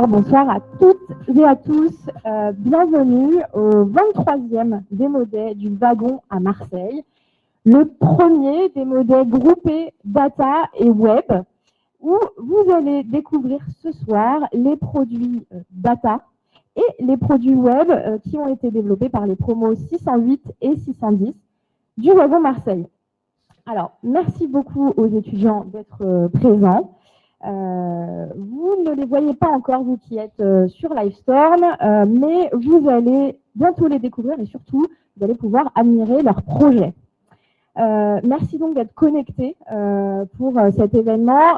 Bonsoir à toutes et à tous. Bienvenue au 23e Démo Day du Wagon à Marseille, le premier Démo Day groupé data et web, où vous allez découvrir ce soir les produits data et les produits web qui ont été développés par les promos 608 et 610 du Wagon Marseille. Alors, merci beaucoup aux étudiants d'être présents. Vous ne les voyez pas encore, vous qui êtes sur Livestorm, mais vous allez bientôt les découvrir et surtout, vous allez pouvoir admirer leurs projets. Merci donc d'être connectés pour cet événement.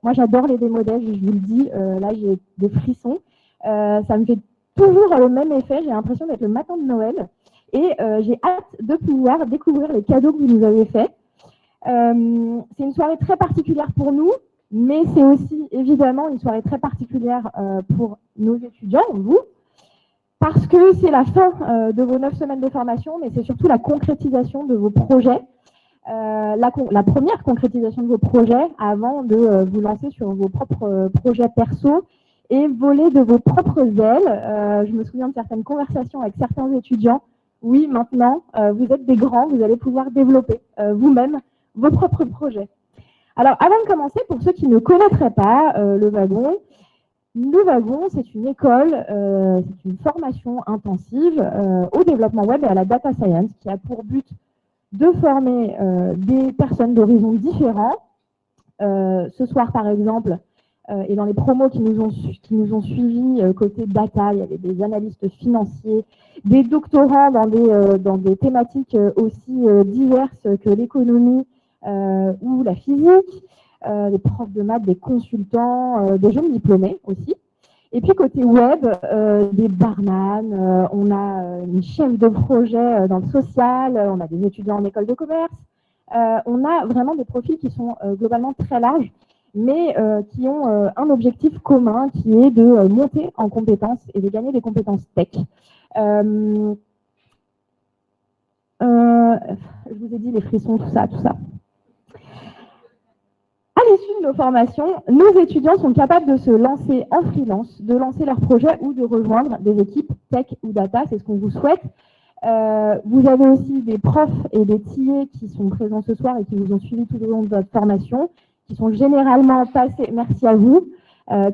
Moi, j'adore les démos days, je vous le dis, là, j'ai des frissons. Ça me fait toujours le même effet, j'ai l'impression d'être le matin de Noël et j'ai hâte de pouvoir découvrir les cadeaux que vous nous avez faits. C'est une soirée très particulière pour nous, mais c'est aussi évidemment une soirée très particulière pour nos étudiants, vous, parce que c'est la fin de vos 9 semaines de formation, mais c'est surtout la concrétisation de vos projets, la première concrétisation de vos projets avant de vous lancer sur vos propres projets perso et voler de vos propres ailes. Je me souviens de certaines conversations avec certains étudiants. Oui, maintenant, vous êtes des grands, vous allez pouvoir développer vous-même vos propres projets. Alors, avant de commencer, pour ceux qui ne connaîtraient pas le Wagon, c'est une école, c'est une formation intensive au développement web et à la data science qui a pour but de former des personnes d'horizons différents. Ce soir, par exemple, et dans les promos qui nous ont suivis côté data, il y avait des analystes financiers, des doctorants dans des thématiques aussi diverses que l'économie, ou la physique, des profs de maths, des consultants, des jeunes diplômés aussi. Et puis côté web, des barman, on a une chef de projet dans le social, on a des étudiants en école de commerce. On a vraiment des profils qui sont globalement très larges, mais qui ont un objectif commun qui est de monter en compétences et de gagner des compétences tech. Je vous ai dit les frissons, tout ça. À l'issue de nos formations, nos étudiants sont capables de se lancer en freelance, de lancer leur projet ou de rejoindre des équipes tech ou data, c'est ce qu'on vous souhaite. Vous avez aussi des profs et des TA qui sont présents ce soir et qui vous ont suivi tout au long de votre formation, qui sont généralement passés, merci à vous,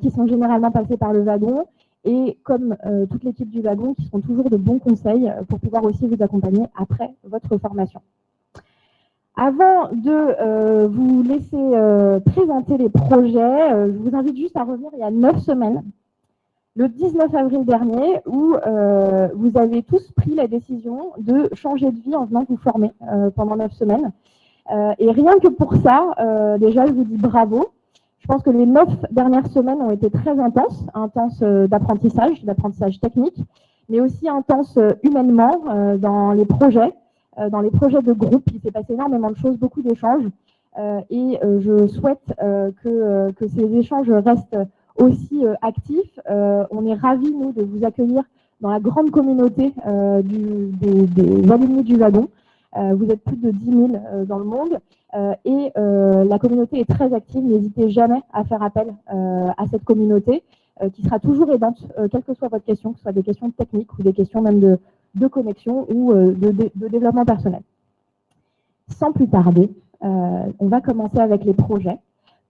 qui sont généralement passés par le Wagon et comme toute l'équipe du Wagon, qui sont toujours de bons conseils pour pouvoir aussi vous accompagner après votre formation. Avant de vous laisser présenter les projets, je vous invite juste à revenir il y a 9 semaines, le 19 avril dernier, où vous avez tous pris la décision de changer de vie en venant vous former pendant 9 semaines. Et rien que pour ça, déjà, je vous dis bravo. Je pense que les 9 dernières semaines ont été très intenses d'apprentissage technique, mais aussi intenses humainement dans les projets. Dans les projets de groupe, il s'est passé énormément de choses, beaucoup d'échanges, et je souhaite que ces échanges restent aussi actifs. On est ravis, nous, de vous accueillir dans la grande communauté des alumni du Wagon. Vous êtes plus de 10 000 dans le monde, et la communauté est très active. N'hésitez jamais à faire appel à cette communauté, qui sera toujours aidante, quelle que soit votre question, que ce soit des questions techniques ou des questions même de connexion ou de développement personnel. Sans plus tarder, on va commencer avec les projets.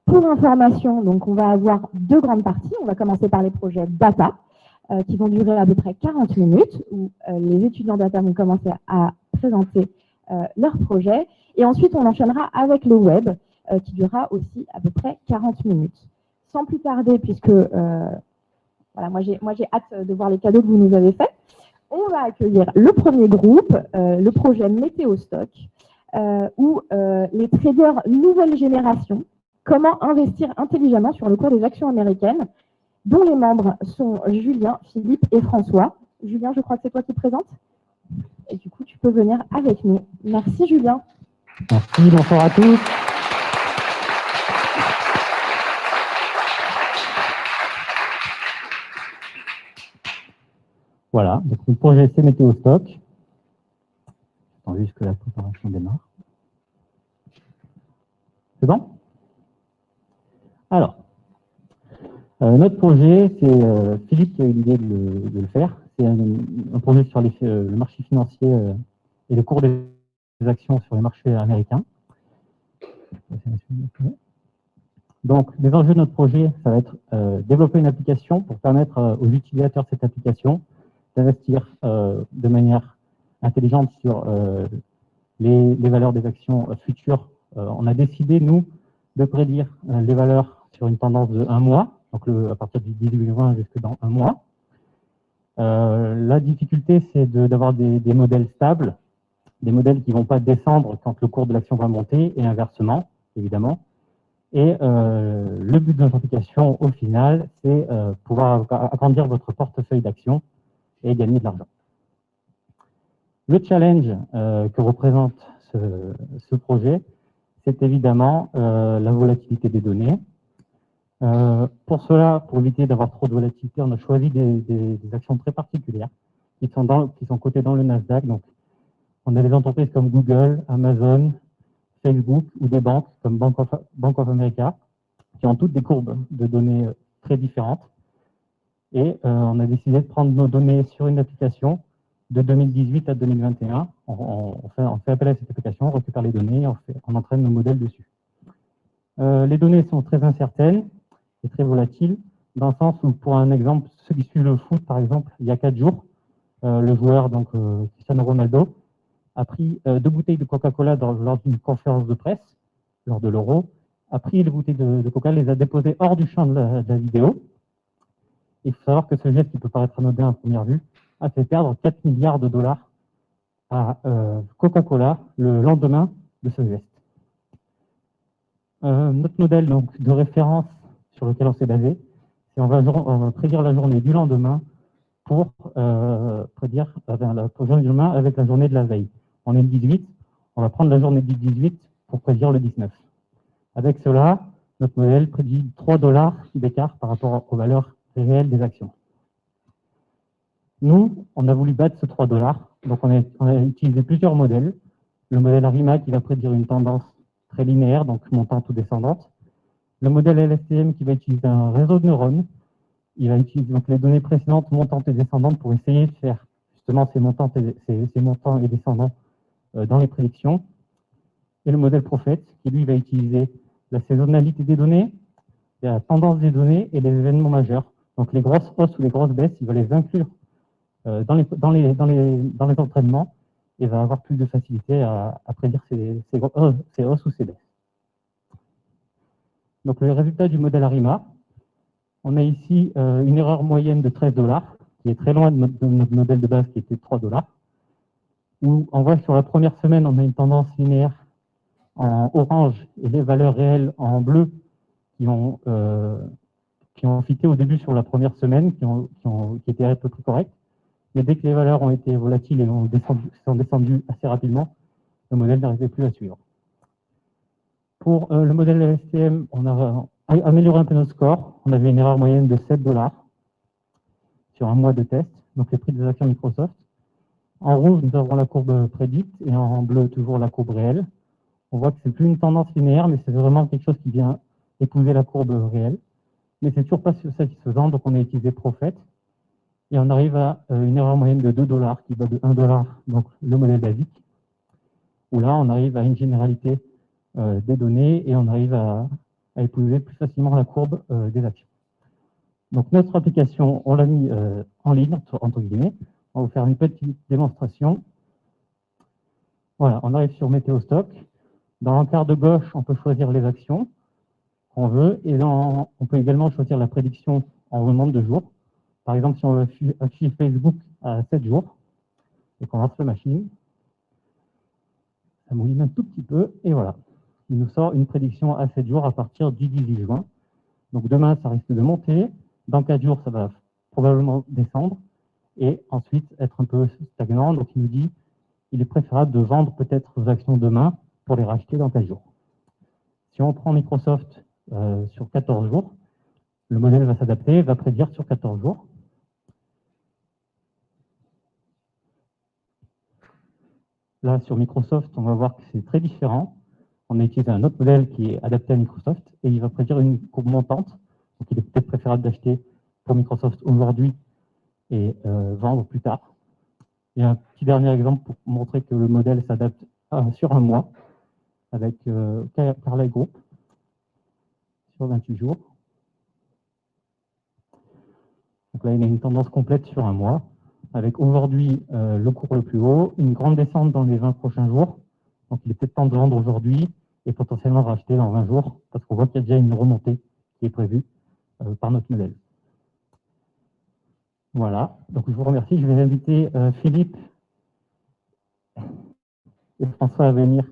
Pour information, donc on va avoir 2 grandes parties. On va commencer par les projets data, qui vont durer à peu près 40 minutes, où les étudiants data vont commencer à présenter leurs projets. Et ensuite, on enchaînera avec le web, qui durera aussi à peu près 40 minutes. Sans plus tarder, puisque voilà, moi j'ai hâte de voir les cadeaux que vous nous avez faits, on va accueillir le premier groupe, le projet Météostock, où les traders nouvelle génération, comment investir intelligemment sur le cours des actions américaines, dont les membres sont Julien, Philippe et François. Julien, je crois que c'est toi qui présente. Et du coup, tu peux venir avec nous. Merci Julien. Merci, bonsoir à tous. Voilà, donc le projet c'est Météostock. J'attends juste que la préparation démarre. C'est bon? Alors, notre projet, c'est Philippe qui a eu l'idée de le faire. C'est un projet sur le marché financier et le cours des actions sur les marchés américains. Donc, les enjeux de notre projet, ça va être développer une application pour permettre aux utilisateurs de cette application d'investir de manière intelligente sur les valeurs des actions futures. On a décidé, nous, de prédire les valeurs sur une tendance de 1 mois, donc à partir du 18 juin jusque dans 1 mois. La difficulté, c'est d'avoir des modèles stables, des modèles qui ne vont pas descendre quand le cours de l'action va monter, et inversement, évidemment. Et le but de notre application, au final, c'est pouvoir agrandir votre portefeuille d'actions et gagner de l'argent. Le challenge que représente ce projet, c'est évidemment la volatilité des données. Pour cela, pour éviter d'avoir trop de volatilité, on a choisi des actions très particulières qui sont cotées dans le Nasdaq. Donc, on a des entreprises comme Google, Amazon, Facebook ou des banques comme Bank of America qui ont toutes des courbes de données très différentes. Et on a décidé de prendre nos données sur une application de 2018 à 2021. On fait appel à cette application, on récupère les données, on entraîne nos modèles dessus. Les données sont très incertaines et très volatiles, dans le sens où, pour un exemple, ceux qui suivent le foot, par exemple, il y a 4 jours, le joueur, donc Cristiano Ronaldo, a pris 2 bouteilles de Coca-Cola lors d'une conférence de presse, lors de l'Euro, a pris les bouteilles de Coca, les a déposées hors du champ de la vidéo. Il faut savoir que ce geste, qui peut paraître anodin à première vue, a fait perdre 4 milliards de dollars à Coca-Cola le lendemain de ce geste. Notre modèle donc, de référence sur lequel on s'est basé, c'est on va prédire la journée du lendemain pour prédire la journée du lendemain avec la journée de la veille. On est le 18, on va prendre la journée du 18 pour prédire le 19. Avec cela, notre modèle prédit 3 dollars d'écart par rapport aux valeurs réelles des actions. Nous, on a voulu battre ce 3 dollars, donc on a utilisé plusieurs modèles. Le modèle ARIMA qui va prédire une tendance très linéaire, donc montante ou descendante. Le modèle LSTM qui va utiliser un réseau de neurones. Il va utiliser donc les données précédentes montantes et descendantes pour essayer de faire justement ces montants et descendants dans les prédictions. Et le modèle Prophet qui lui va utiliser la saisonnalité des données, la tendance des données et les événements majeurs. Donc les grosses hausses ou les grosses baisses, il va les inclure dans les entraînements et va avoir plus de facilité à prédire ces hausses ou ces baisses. Donc le résultat du modèle ARIMA, on a ici une erreur moyenne de 13 dollars, qui est très loin de notre modèle de base qui était de 3 dollars, où on voit que sur la première semaine, on a une tendance linéaire en orange et les valeurs réelles en bleu qui ont fité au début sur la première semaine, qui étaient à peu près correctes. Mais dès que les valeurs ont été volatiles et sont descendues assez rapidement, le modèle n'arrivait plus à suivre. Pour le modèle LSTM, on a amélioré un peu notre score. On avait une erreur moyenne de 7 dollars sur un mois de test, donc les prix des actions Microsoft. En rouge, nous avons la courbe prédite et en bleu, toujours la courbe réelle. On voit que c'est plus une tendance linéaire, mais c'est vraiment quelque chose qui vient épouser la courbe réelle. Mais c'est toujours pas satisfaisant, donc on a utilisé Prophet. Et on arrive à une erreur moyenne de 2 dollars qui va de 1 dollar, donc le modèle basique, où là, on arrive à une généralité des données et on arrive à épouser plus facilement la courbe des actions. Donc notre application, on l'a mis en ligne, entre guillemets. On va vous faire une petite démonstration. Voilà, on arrive sur Météostock. Dans l'encart de gauche, on peut choisir les actions qu'on veut et on peut également choisir la prédiction en nombre de jours. Par exemple, si on veut afficher Facebook à 7 jours, et qu'on lance la machine, ça mouline un tout petit peu, et voilà. Il nous sort une prédiction à 7 jours à partir du 18 juin. Donc demain, ça risque de monter. Dans 4 jours, ça va probablement descendre. et ensuite être un peu stagnant. Donc il nous dit il est préférable de vendre peut-être vos actions demain pour les racheter dans 15 jours. Si on prend Microsoft sur 14 jours, le modèle va s'adapter, va prédire sur 14 jours. Là, sur Microsoft, on va voir que c'est très différent. On a utilisé un autre modèle qui est adapté à Microsoft et il va prédire une courbe montante. Donc, il est peut-être préférable d'acheter pour Microsoft aujourd'hui et vendre plus tard. Et un petit dernier exemple pour montrer que le modèle s'adapte sur un mois avec Carlyle Group sur 28 jours. Donc là, il y a une tendance complète sur un mois, avec aujourd'hui le cours le plus haut, une grande descente dans les 20 prochains jours. Donc il est peut-être temps de vendre aujourd'hui et potentiellement racheter dans 20 jours, parce qu'on voit qu'il y a déjà une remontée qui est prévue par notre modèle. Voilà, donc je vous remercie. Je vais inviter Philippe et François à venir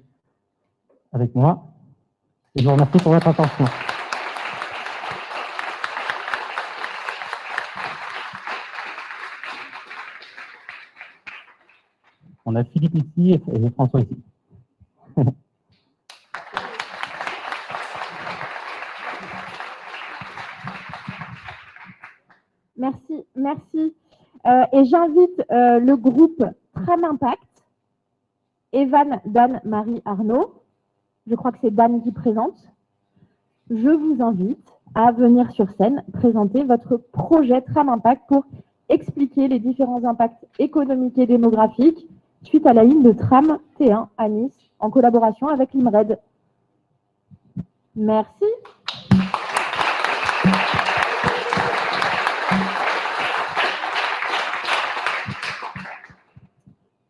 avec moi. Et je vous remercie pour votre attention. On a Philippe ici et François ici. Merci, merci. Et j'invite le groupe Tram Impact, Evan, Dan, Marie, Arnaud. Je crois que c'est Dan qui présente. Je vous invite à venir sur scène présenter votre projet Tram Impact pour expliquer les différents impacts économiques et démographiques suite à la ligne de tram T1 à Nice en collaboration avec l'IMRED. Merci.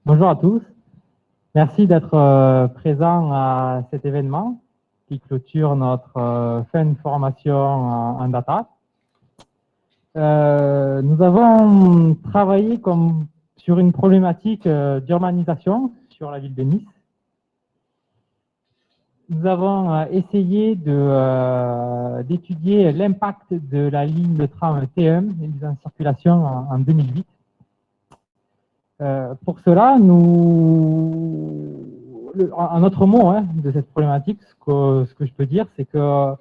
Bonjour à tous. Merci d'être présents à cet événement qui clôture notre fin de formation en data. Nous avons travaillé sur une problématique d'urbanisation sur la ville de Nice. Nous avons essayé d'étudier l'impact de la ligne de tram T1 mise en circulation en 2008. Pour cela, en autre mot de cette problématique, ce que je peux dire, c'est que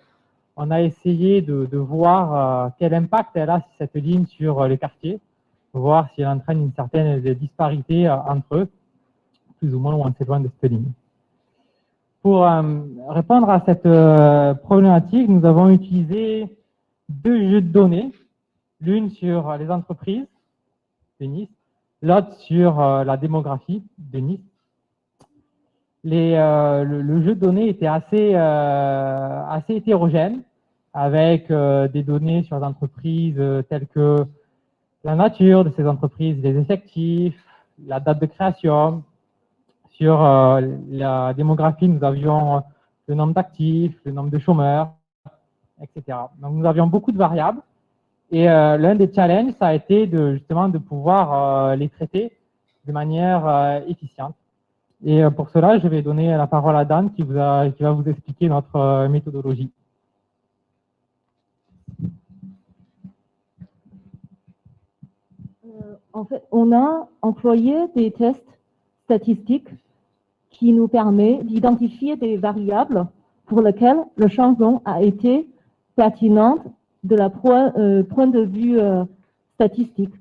on a essayé de voir quel impact elle a cette ligne sur les quartiers, voir si elle entraîne une certaine disparité entre eux, plus ou moins loin de cette ligne. Pour répondre à cette problématique, nous avons utilisé deux jeux de données, l'une sur les entreprises de Nice, l'autre sur la démographie de Nice. Le jeu de données était assez hétérogène, avec des données sur les entreprises telles que la nature de ces entreprises, les effectifs, la date de création. Sur la démographie, nous avions le nombre d'actifs, le nombre de chômeurs, etc. Donc nous avions beaucoup de variables. Et l'un des challenges, ça a été justement de pouvoir les traiter de manière efficiente. Et pour cela, je vais donner la parole à Dan qui va vous expliquer notre méthodologie. En fait, on a employé des tests statistiques qui nous permettent d'identifier des variables pour lesquelles le changement a été pertinent de la point de vue statistique.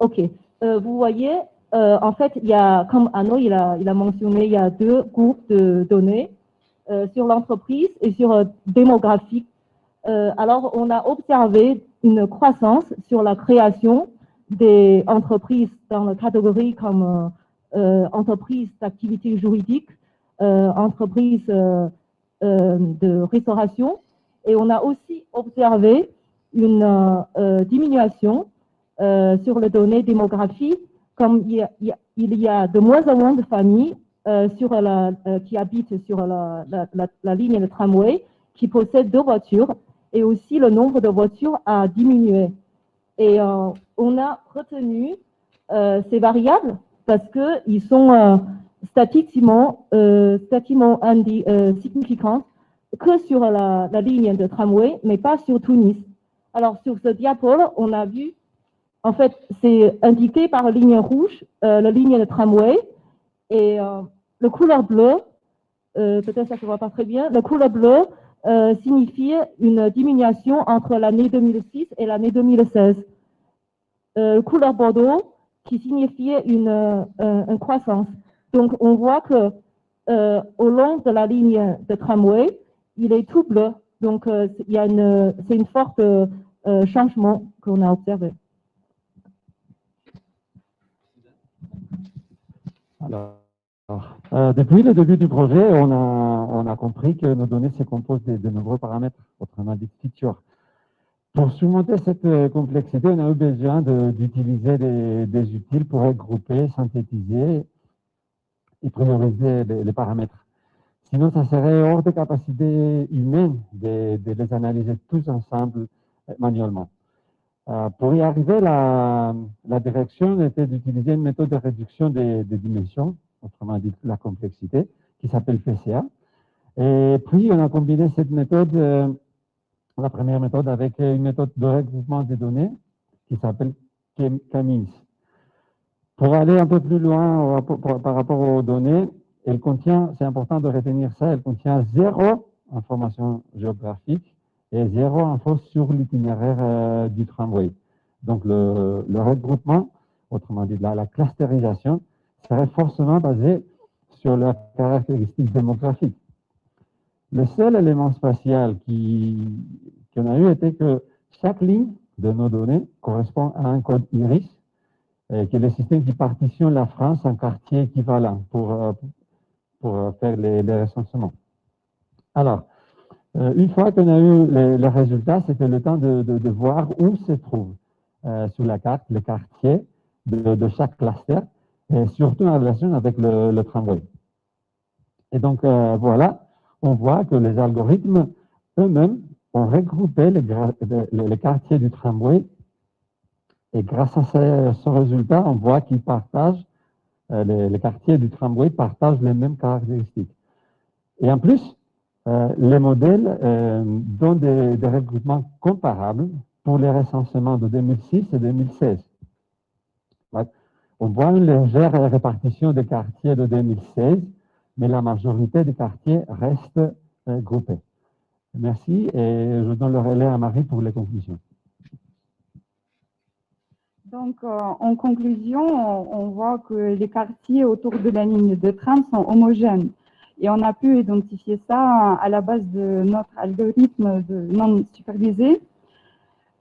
Ok. Vous voyez, en fait, il y a, comme Arnaud il a mentionné, il y a deux groupes de données sur l'entreprise et sur démographique. Alors, on a observé une croissance sur la création des entreprises dans la catégorie comme entreprises d'activité juridique, entreprises de restauration. Et on a aussi observé une diminution sur les données démographiques, comme il y a de moins en moins de familles qui habitent sur la ligne de tramway, qui possèdent 2 voitures, et aussi le nombre de voitures a diminué. Et on a retenu ces variables parce qu'ils sont statistiquement significants que sur la ligne de tramway, mais pas sur tout Nice. Alors, sur ce diapo, on a vu, en fait, c'est indiqué par ligne rouge, la ligne de tramway, et le couleur bleue, peut-être ça ne se voit pas très bien, la couleur bleue signifie une diminution entre l'année 2006 et l'année 2016. Couleur bordeaux qui signifiait une croissance. Donc, on voit que au long de la ligne de tramway, il est tout bleu. Donc, c'est une forte changement qu'on a observé. Alors, depuis le début du projet, on a compris que nos données se composent de nombreux paramètres, autrement dit features. Pour surmonter cette complexité, on a eu besoin d'utiliser des utiles pour regrouper, synthétiser et prioriser les paramètres. Sinon, ça serait hors de capacité humaine de les analyser tous ensemble manuellement. Pour y arriver, la direction était d'utiliser une méthode de réduction des dimensions, autrement dit la complexité, qui s'appelle PCA. Et puis, on a combiné cette méthode, la première méthode, avec une méthode de regroupement des données qui s'appelle K-means. Pour aller un peu plus loin par rapport aux données, elle contient, c'est important de retenir ça, elle contient 0 information géographique et 0 info sur l'itinéraire du tramway. Donc, le regroupement, autrement dit la clusterisation, serait forcément basé sur leurs caractéristiques démographiques. Le seul élément spatial qu'on a eu était que chaque ligne de nos données correspond à un code IRIS, qui est le système qui partitionne la France en quartiers équivalents pour faire les recensements. Alors, une fois qu'on a eu les résultats, c'était le temps de voir où se trouve sur la carte les quartiers de chaque cluster, et surtout en relation avec le tramway. Et donc, voilà, on voit que les algorithmes eux-mêmes ont regroupé les quartiers du tramway. Et grâce à ce résultat, on voit qu'ils partagent, les quartiers du tramway partagent les mêmes caractéristiques. Et en plus, les modèles donnent des regroupements comparables pour les recensements de 2006 et 2016. On voit une légère répartition des quartiers de 2016, mais la majorité des quartiers restent groupés. Merci et je donne le relais à Marie pour les conclusions. Donc, en conclusion, on voit que les quartiers autour de la ligne de tram sont homogènes. Et on a pu identifier ça à la base de notre algorithme de non supervisé.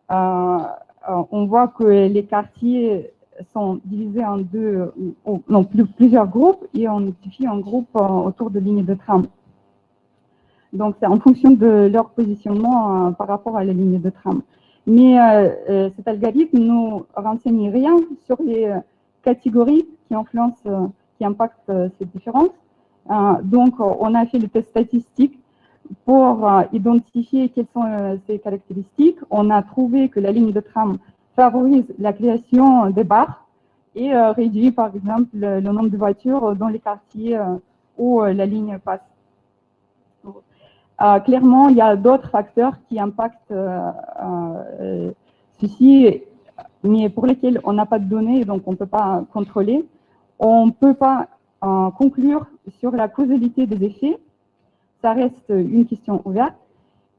On voit que les quartiers sont divisés en plusieurs groupes et on identifie un groupe autour de lignes de tram. Donc, c'est en fonction de leur positionnement par rapport à la ligne de tram. Mais cet algorithme ne nous renseigne rien sur les catégories qui influencent, qui impactent ces différences. Donc, on a fait le test statistique pour identifier quelles sont ces caractéristiques. On a trouvé que la ligne de tram favorise la création des barres et réduit, par exemple, le nombre de voitures dans les quartiers où la ligne passe. Clairement, il y a d'autres facteurs qui impactent ceci, mais pour lesquels on n'a pas de données, donc on ne peut pas contrôler. On ne peut pas conclure sur la causalité des effets. Ça reste une question ouverte.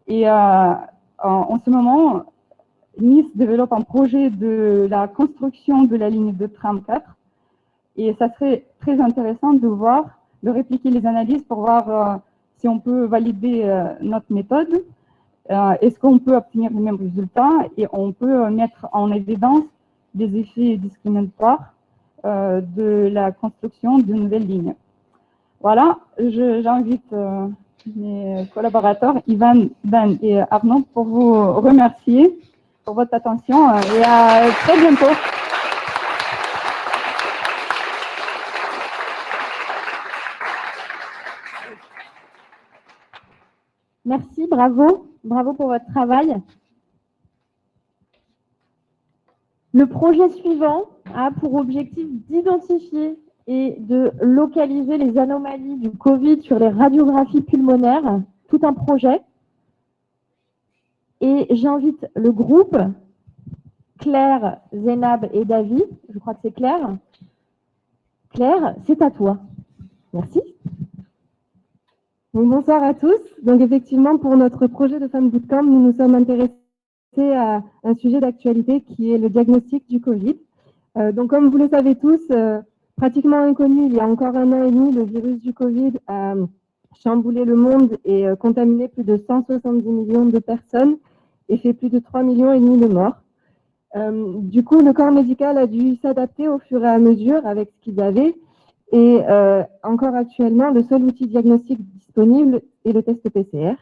Et en ce moment, Nice développe un projet de la construction de la ligne de tram 4. Et ça serait très intéressant de voir, de répliquer les analyses pour voir si on peut valider notre méthode, est-ce qu'on peut obtenir les mêmes résultats et on peut mettre en évidence des effets discriminatoires de la construction de nouvelles lignes. Voilà, j'invite mes collaborateurs, Ivan, Dan et Arnaud, pour vous remercier pour votre attention et à très bientôt. Merci, bravo. Bravo pour votre travail. Le projet suivant a pour objectif d'identifier et de localiser les anomalies du Covid sur les radiographies pulmonaires. Tout un projet. Et j'invite le groupe, Claire, Zénab et David. Je crois que c'est Claire. Claire, c'est à toi. Merci. Donc, bonsoir à tous. Donc effectivement, pour notre projet de Femmes Bootcamp, nous nous sommes intéressés à un sujet d'actualité qui est le diagnostic du Covid. Donc comme vous le savez tous, pratiquement inconnu, il y a encore 1 an et demi, le virus du Covid a chamboulé le monde et contaminé plus de 170 millions de personnes et fait plus de 3,5 millions de morts. Du coup, le corps médical a dû s'adapter au fur et à mesure avec ce qu'ils avaient. Et encore actuellement, le seul outil diagnostique disponible est le test PCR.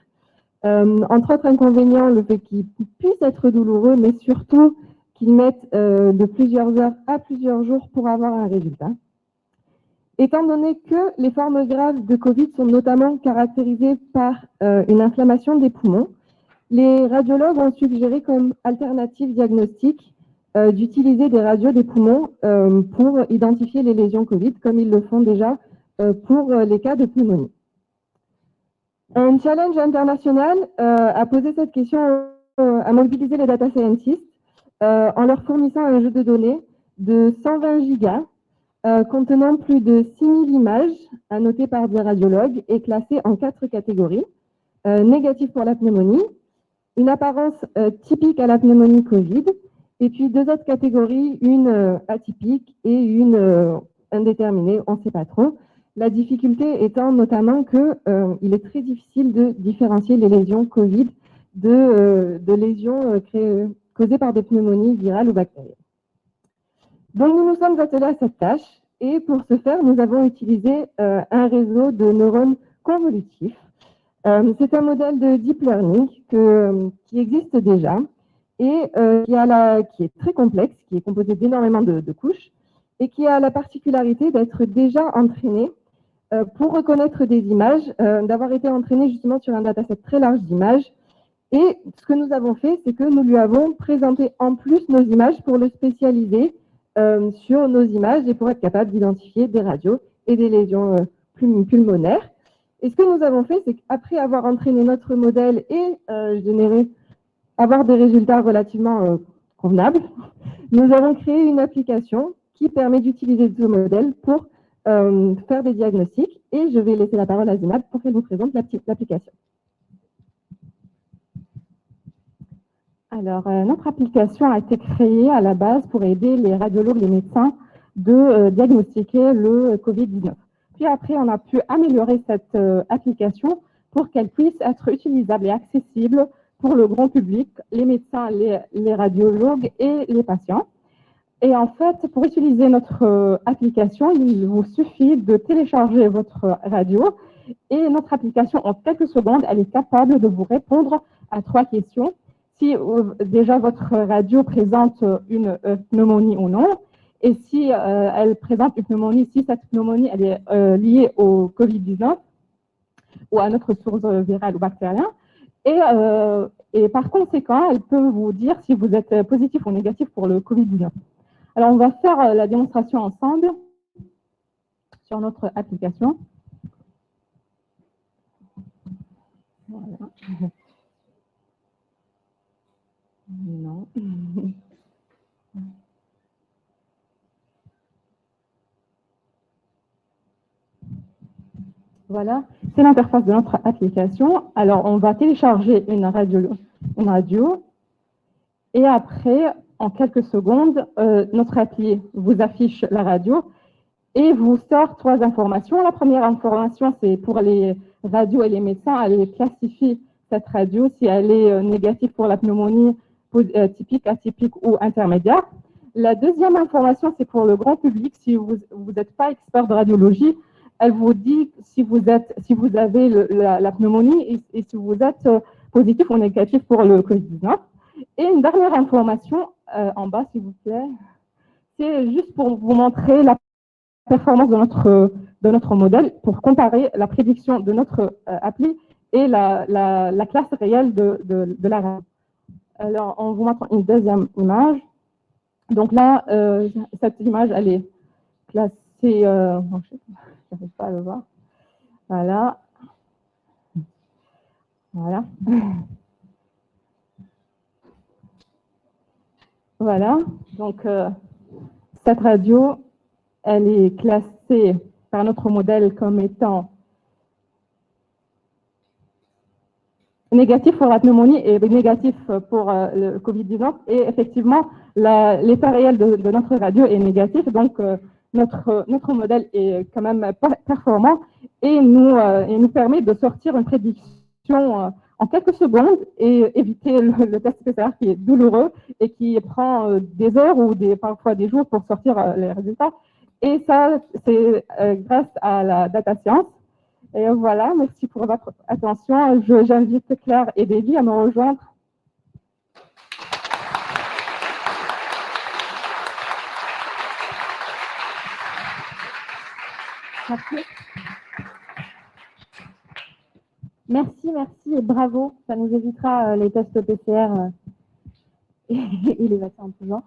Entre autres inconvénients, le fait qu'il puisse être douloureux, mais surtout qu'il mette de plusieurs heures à plusieurs jours pour avoir un résultat. Étant donné que les formes graves de Covid sont notamment caractérisées par une inflammation des poumons, les radiologues ont suggéré comme alternative diagnostique d'utiliser des radios des poumons pour identifier les lésions Covid, comme ils le font déjà pour les cas de pneumonie. Un challenge international a posé cette question, a mobilisé les data scientists en leur fournissant un jeu de données de 120 gigas contenant plus de 6000 images annotées par des radiologues et classées en 4 catégories. Négatives pour la pneumonie, une apparence typique à la pneumonie Covid, et puis 2 autres catégories, une atypique et une indéterminée, on ne sait pas trop. La difficulté étant notamment qu'il est très difficile de différencier les lésions Covid de lésions causées par des pneumonies virales ou bactériennes. Donc nous nous sommes attelés à cette tâche et pour ce faire, nous avons utilisé un réseau de neurones convolutifs. C'est un modèle de deep learning qui existe déjà et qui est très complexe, qui est composé d'énormément de couches et qui a la particularité d'être déjà entraîné pour reconnaître des images, d'avoir été entraîné justement sur un dataset très large d'images. Et ce que nous avons fait, c'est que nous lui avons présenté en plus nos images pour le spécialiser sur nos images et pour être capable d'identifier des radios et des lésions pulmonaires. Et ce que nous avons fait, c'est qu'après avoir entraîné notre modèle et avoir des résultats relativement convenables, nous avons créé une application qui permet d'utiliser ce modèle pour faire des diagnostics. Et je vais laisser la parole à Zénab pour qu'elle vous présente l'application. Alors, notre application a été créée à la base pour aider les radiologues, les médecins de diagnostiquer le Covid-19. Puis après, on a pu améliorer cette application pour qu'elle puisse être utilisable et accessible pour le grand public, les médecins, les radiologues et les patients. Et en fait, pour utiliser notre application, il vous suffit de télécharger votre radio et notre application, en quelques secondes, elle est capable de vous répondre à 3 questions. Si déjà votre radio présente une pneumonie ou non, et si elle présente une pneumonie, si cette pneumonie elle est liée au Covid-19 ou à notre source virale ou bactérienne. Et par conséquent, elle peut vous dire si vous êtes positif ou négatif pour le Covid-19. Alors, on va faire la démonstration ensemble sur notre application. Voilà. Non. Voilà, c'est l'interface de notre application. Alors, on va télécharger une radio et après, en quelques secondes, notre appli vous affiche la radio et vous sort 3 informations. La première information, c'est pour les radios et les médecins, elle classifie cette radio si elle est négative pour la pneumonie typique, atypique ou intermédiaire. La deuxième information, c'est pour le grand public. Si vous n'êtes pas expert de radiologie, elle vous dit si vous avez la pneumonie et si vous êtes positif ou négatif pour le Covid-19. Et une dernière information en bas, s'il vous plaît, c'est juste pour vous montrer la performance de notre modèle pour comparer la prédiction de notre appli et la classe réelle de la radio. Alors, on vous montre une deuxième image. Donc là, cette image, elle est classée, je n'arrive pas à le voir. Voilà. Voilà. Voilà, donc cette radio, elle est classée par notre modèle comme étant négatif pour la pneumonie et négatif pour le Covid-19. Et effectivement, l'état réel de notre radio est négatif, donc notre modèle est quand même performant et nous permet de sortir une prédiction en quelques secondes et éviter le test PCR qui est douloureux et qui prend des heures ou parfois des jours pour sortir les résultats. Et ça, c'est grâce à la data science. Et voilà, merci pour votre attention. J'invite Claire et Davy à me rejoindre. Merci. Merci et bravo. Ça nous évitera les tests PCR et les vaccins en tout genre.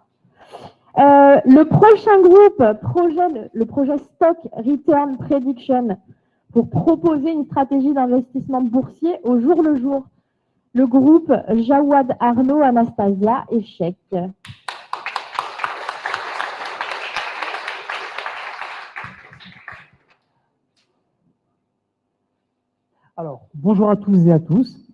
Le prochain groupe, le projet Stock Return Prediction, pour proposer une stratégie d'investissement boursier au jour le jour. Le groupe Jawad Arnaud, Anastasia et Sheikh. Alors, bonjour à tous et à tous.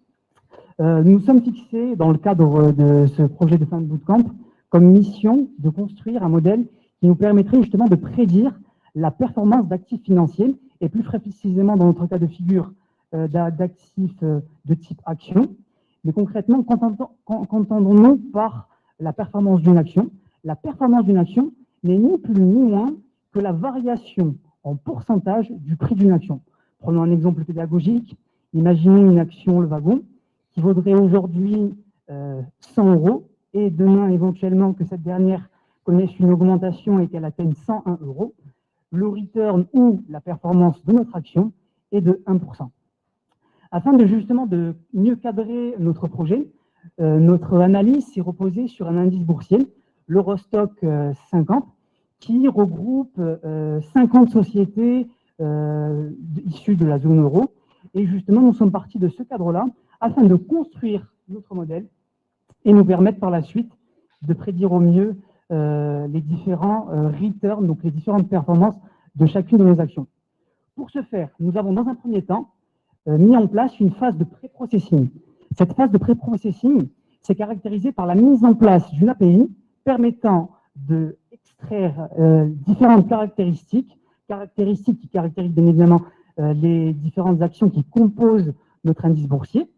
Nous sommes fixés dans le cadre de ce projet de fin de bootcamp comme mission de construire un modèle qui nous permettrait justement de prédire la performance d'actifs financiers et plus précisément dans notre cas de figure d'actifs de type action. Mais concrètement, qu'entendons-nous par la performance d'une action? La performance d'une action n'est ni plus ni moins que la variation en pourcentage du prix d'une action. Prenons un exemple pédagogique. Imaginons une action, le wagon, qui vaudrait aujourd'hui 100 € et demain, éventuellement, que cette dernière connaisse une augmentation et qu'elle atteigne 101 €. Le return ou la performance de notre action est de 1%. Afin de justement de mieux cadrer notre projet, notre analyse s'est reposée sur un indice boursier, l'Eurostock 50, qui regroupe 50 sociétés issues de la zone euro. Et justement, nous sommes partis de ce cadre-là afin de construire notre modèle et nous permettre par la suite de prédire au mieux les différents returns, donc les différentes performances de chacune de nos actions. Pour ce faire, nous avons dans un premier temps mis en place une phase de pré-processing. Cette phase de pré-processing s'est caractérisée par la mise en place d'une API permettant d'extraire différentes caractéristiques qui caractérisent bien évidemment les différentes actions qui composent notre indice boursier.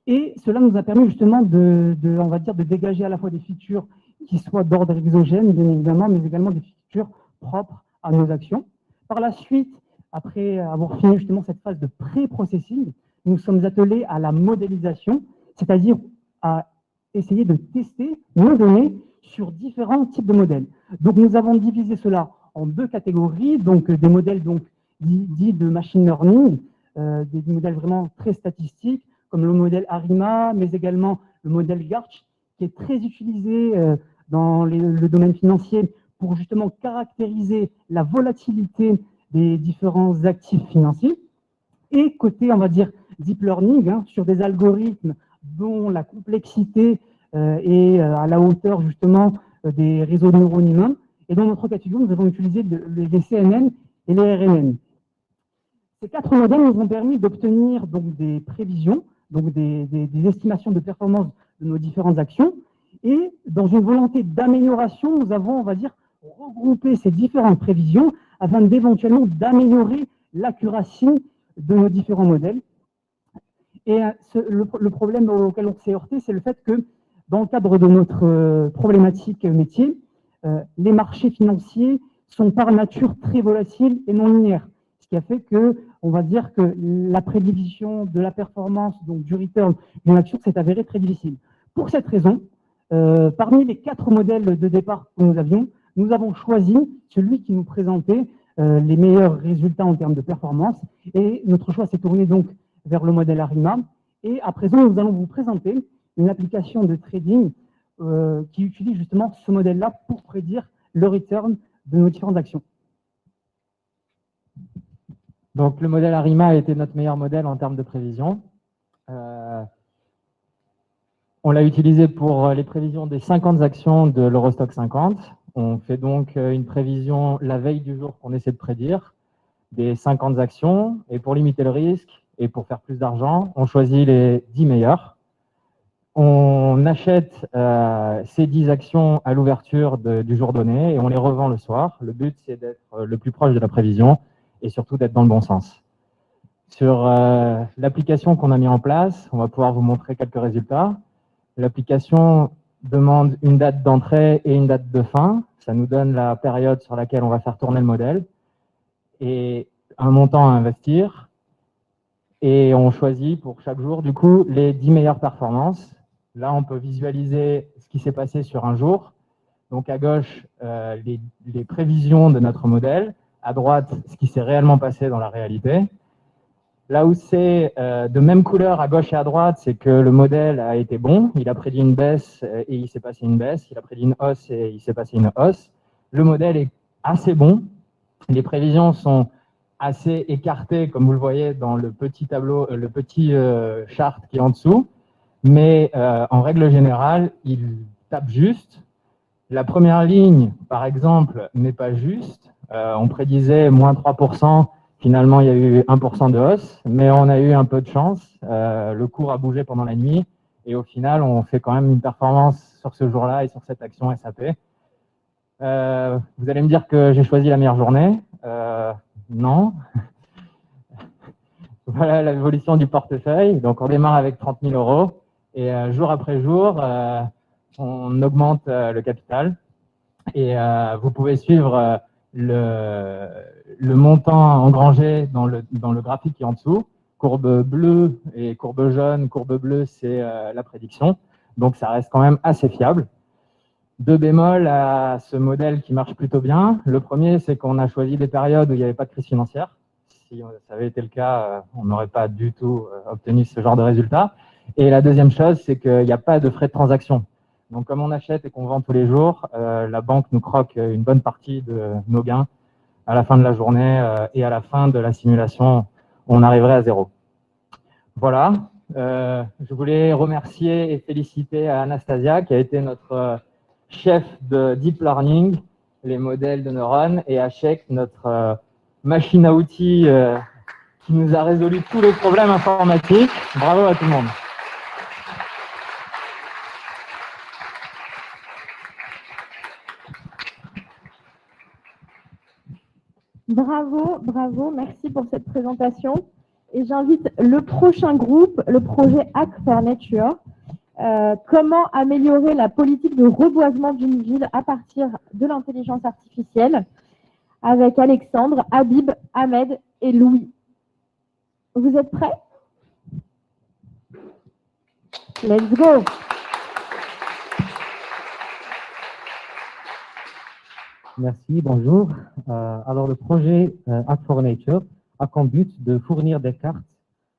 Et cela nous a permis justement on va dire, de dégager à la fois des features qui soient d'ordre exogène, bien évidemment, mais également des features propres à nos actions. Par la suite, après avoir fini justement cette phase de pré-processing, nous sommes attelés à la modélisation, c'est-à-dire à essayer de tester nos données sur différents types de modèles. Donc nous avons divisé cela en deux catégories, donc des modèles dits de machine learning, des modèles vraiment très statistiques, comme le modèle ARIMA, mais également le modèle GARCH, qui est très utilisé dans le domaine financier pour justement caractériser la volatilité des différents actifs financiers. Et côté, on va dire, deep learning, sur des algorithmes dont la complexité est à la hauteur justement des réseaux de neurones humains. Et dans notre cas de figure, nous avons utilisé les CNN et les RNN. Ces quatre modèles nous ont permis d'obtenir donc des prévisions, donc des estimations de performance de nos différentes actions. Et dans une volonté d'amélioration, nous avons, on va dire, regroupé ces différentes prévisions afin d'éventuellement d'améliorer l'accuracy de nos différents modèles. Et le problème auquel on s'est heurté, c'est le fait que dans le cadre de notre problématique métier, les marchés financiers sont par nature très volatiles et non linéaires. Ce qui a fait que, on va dire que la prédiction de la performance, donc du return d'une action, s'est avérée très difficile. Pour cette raison, parmi les 4 modèles de départ que nous avions, nous avons choisi celui qui nous présentait les meilleurs résultats en termes de performance. Et notre choix s'est tourné donc vers le modèle ARIMA. Et à présent, nous allons vous présenter une application de trading qui utilise justement ce modèle-là pour prédire le return de nos différentes actions. Donc, le modèle ARIMA a été notre meilleur modèle en termes de prévision. On l'a utilisé pour les prévisions des 50 actions de l'Eurostoxx 50. On fait donc une prévision la veille du jour qu'on essaie de prédire des 50 actions. Et pour limiter le risque et pour faire plus d'argent, on choisit les 10 meilleures. On achète ces 10 actions à l'ouverture du jour donné et on les revend le soir. Le but, c'est d'être le plus proche de la prévision et surtout d'être dans le bon sens. Sur l'application qu'on a mis en place, on va pouvoir vous montrer quelques résultats. L'application demande une date d'entrée et une date de fin. Ça nous donne la période sur laquelle on va faire tourner le modèle et un montant à investir. Et on choisit pour chaque jour, du coup, les 10 meilleures performances. Là, on peut visualiser ce qui s'est passé sur un jour. Donc, à gauche, les prévisions de notre modèle. À droite, ce qui s'est réellement passé dans la réalité. Là où c'est de même couleur à gauche et à droite, c'est que le modèle a été bon. Il a prédit une baisse et il s'est passé une baisse. Il a prédit une hausse et il s'est passé une hausse. Le modèle est assez bon. Les prévisions sont assez écartées, comme vous le voyez dans le petit tableau, le petit chart qui est en dessous. Mais en règle générale, il tape juste. La première ligne, par exemple, n'est pas juste. On prédisait moins 3%. Finalement, il y a eu 1% de hausse, mais on a eu un peu de chance. Le cours a bougé pendant la nuit et au final, on fait quand même une performance sur ce jour-là et sur cette action SAP. Vous allez me dire que j'ai choisi la meilleure journée. Non. Voilà l'évolution du portefeuille. Donc, on démarre avec 30 000 euros et jour après jour, on augmente le capital. Et vous pouvez suivre le montant engrangé dans le graphique qui est en dessous. Courbe bleue et courbe jaune. Courbe bleue, c'est la prédiction. Donc, ça reste quand même assez fiable. Deux bémols à ce modèle qui marche plutôt bien. Le premier, c'est qu'on a choisi des périodes où il n'y avait pas de crise financière. Si ça avait été le cas, on n'aurait pas du tout obtenu ce genre de résultat. Et la deuxième chose, c'est qu'il n'y a pas de frais de transaction. Donc, comme on achète et qu'on vend tous les jours, la banque nous croque une bonne partie de nos gains à la fin de la journée et à la fin de la simulation, on arriverait à zéro. Voilà. Je voulais remercier et féliciter Anastasia, qui a été notre chef de Deep Learning, les modèles de neurones, et Ashek, notre machine à outils qui nous a résolu tous les problèmes informatiques. Bravo à tout le monde. Bravo, bravo, merci pour cette présentation. Et j'invite le prochain groupe, le projet Hack for Nature. Comment améliorer la politique de reboisement d'une ville à partir de l'intelligence artificielle, avec Alexandre, Habib, Ahmed et Louis. Vous êtes prêts? Let's go! Merci, bonjour. Alors, le projet Hack for Nature a comme but de fournir des cartes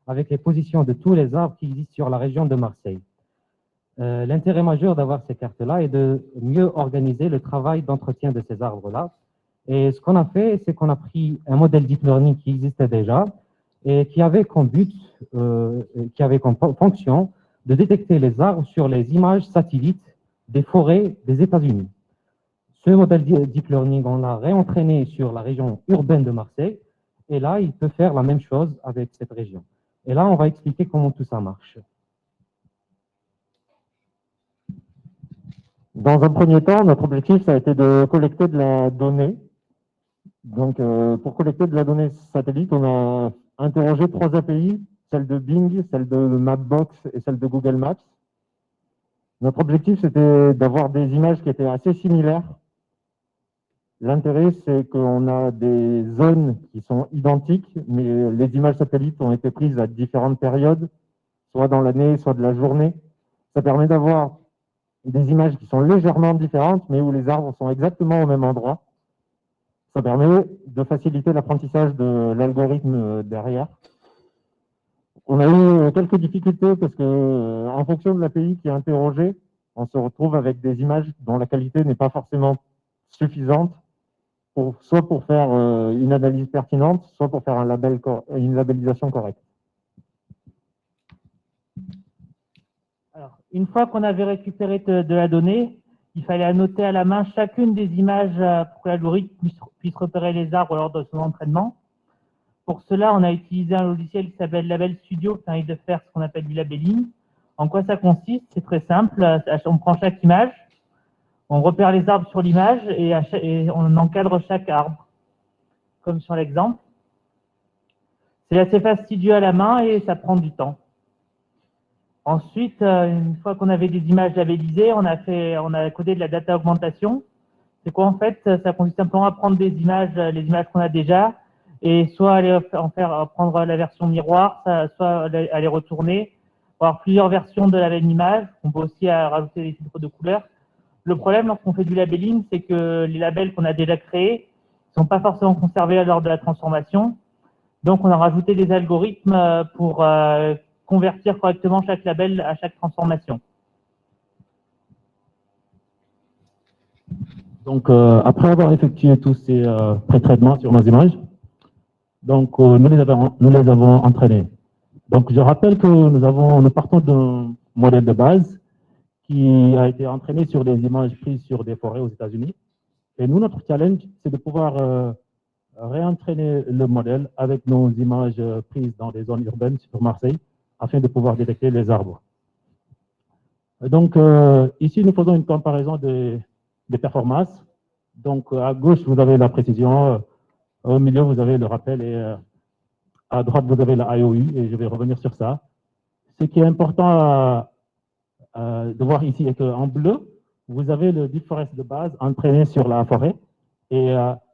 avec les positions de tous les arbres qui existent sur la région de Marseille. L'intérêt majeur d'avoir ces cartes-là est de mieux organiser le travail d'entretien de ces arbres-là. Et ce qu'on a fait, c'est qu'on a pris un modèle deep learning qui existait déjà et qui avait comme but, qui avait comme fonction de détecter les arbres sur les images satellites des forêts des États-Unis. Ce modèle deep learning, on l'a réentraîné sur la région urbaine de Marseille et là, il peut faire la même chose avec cette région. Et là, on va expliquer comment tout ça marche. Dans un premier temps, notre objectif, ça a été de collecter de la donnée. Donc, pour collecter de la donnée satellite, on a interrogé 3 API, celle de Bing, celle de Mapbox et celle de Google Maps. Notre objectif, c'était d'avoir des images qui étaient assez similaires. L'intérêt, c'est qu'on a des zones qui sont identiques, mais les images satellites ont été prises à différentes périodes, soit dans l'année, soit de la journée. Ça permet d'avoir des images qui sont légèrement différentes, mais où les arbres sont exactement au même endroit. Ça permet de faciliter l'apprentissage de l'algorithme derrière. On a eu quelques difficultés parce que, en fonction de l'API qui est interrogée, on se retrouve avec des images dont la qualité n'est pas forcément suffisante, soit pour faire une analyse pertinente, soit pour faire une labellisation correcte. Alors, Une fois qu'on avait récupéré de la donnée, il fallait annoter à la main chacune des images pour que l'algorithme puisse repérer les arbres lors de son entraînement. Pour cela, on a utilisé un logiciel qui s'appelle Label Studio qui permet de faire ce qu'on appelle du labeling. En quoi ça consiste? C'est très simple. On prend chaque image, on repère les arbres sur l'image et on encadre chaque arbre, comme sur l'exemple. C'est assez fastidieux à la main et ça prend du temps. Ensuite, une fois qu'on avait des images labellisées, on a codé de la data augmentation. C'est quoi en fait? Ça consiste simplement à prendre des images, les images qu'on a déjà, et soit aller prendre la version miroir, soit aller retourner, avoir plusieurs versions de la même image. On peut aussi rajouter des filtres de couleurs. Le problème lorsqu'on fait du labeling, c'est que les labels qu'on a déjà créés ne sont pas forcément conservés lors de la transformation. Donc, on a rajouté des algorithmes pour convertir correctement chaque label à chaque transformation. Donc, après avoir effectué tous ces pré-traitements sur nos images, donc, nous les avons entraînés. Donc, je rappelle que nous partons d'un modèle de base qui a été entraîné sur des images prises sur des forêts aux États-Unis. Et nous, notre challenge, c'est de pouvoir réentraîner le modèle avec nos images prises dans des zones urbaines sur Marseille afin de pouvoir détecter les arbres. Donc, ici, nous faisons une comparaison des performances. Donc, à gauche, vous avez la précision, au milieu, vous avez le rappel et à droite, vous avez la IOU et je vais revenir sur ça. Ce qui est important de voir ici est qu'en bleu, vous avez le Deep Forest de base entraîné sur la forêt et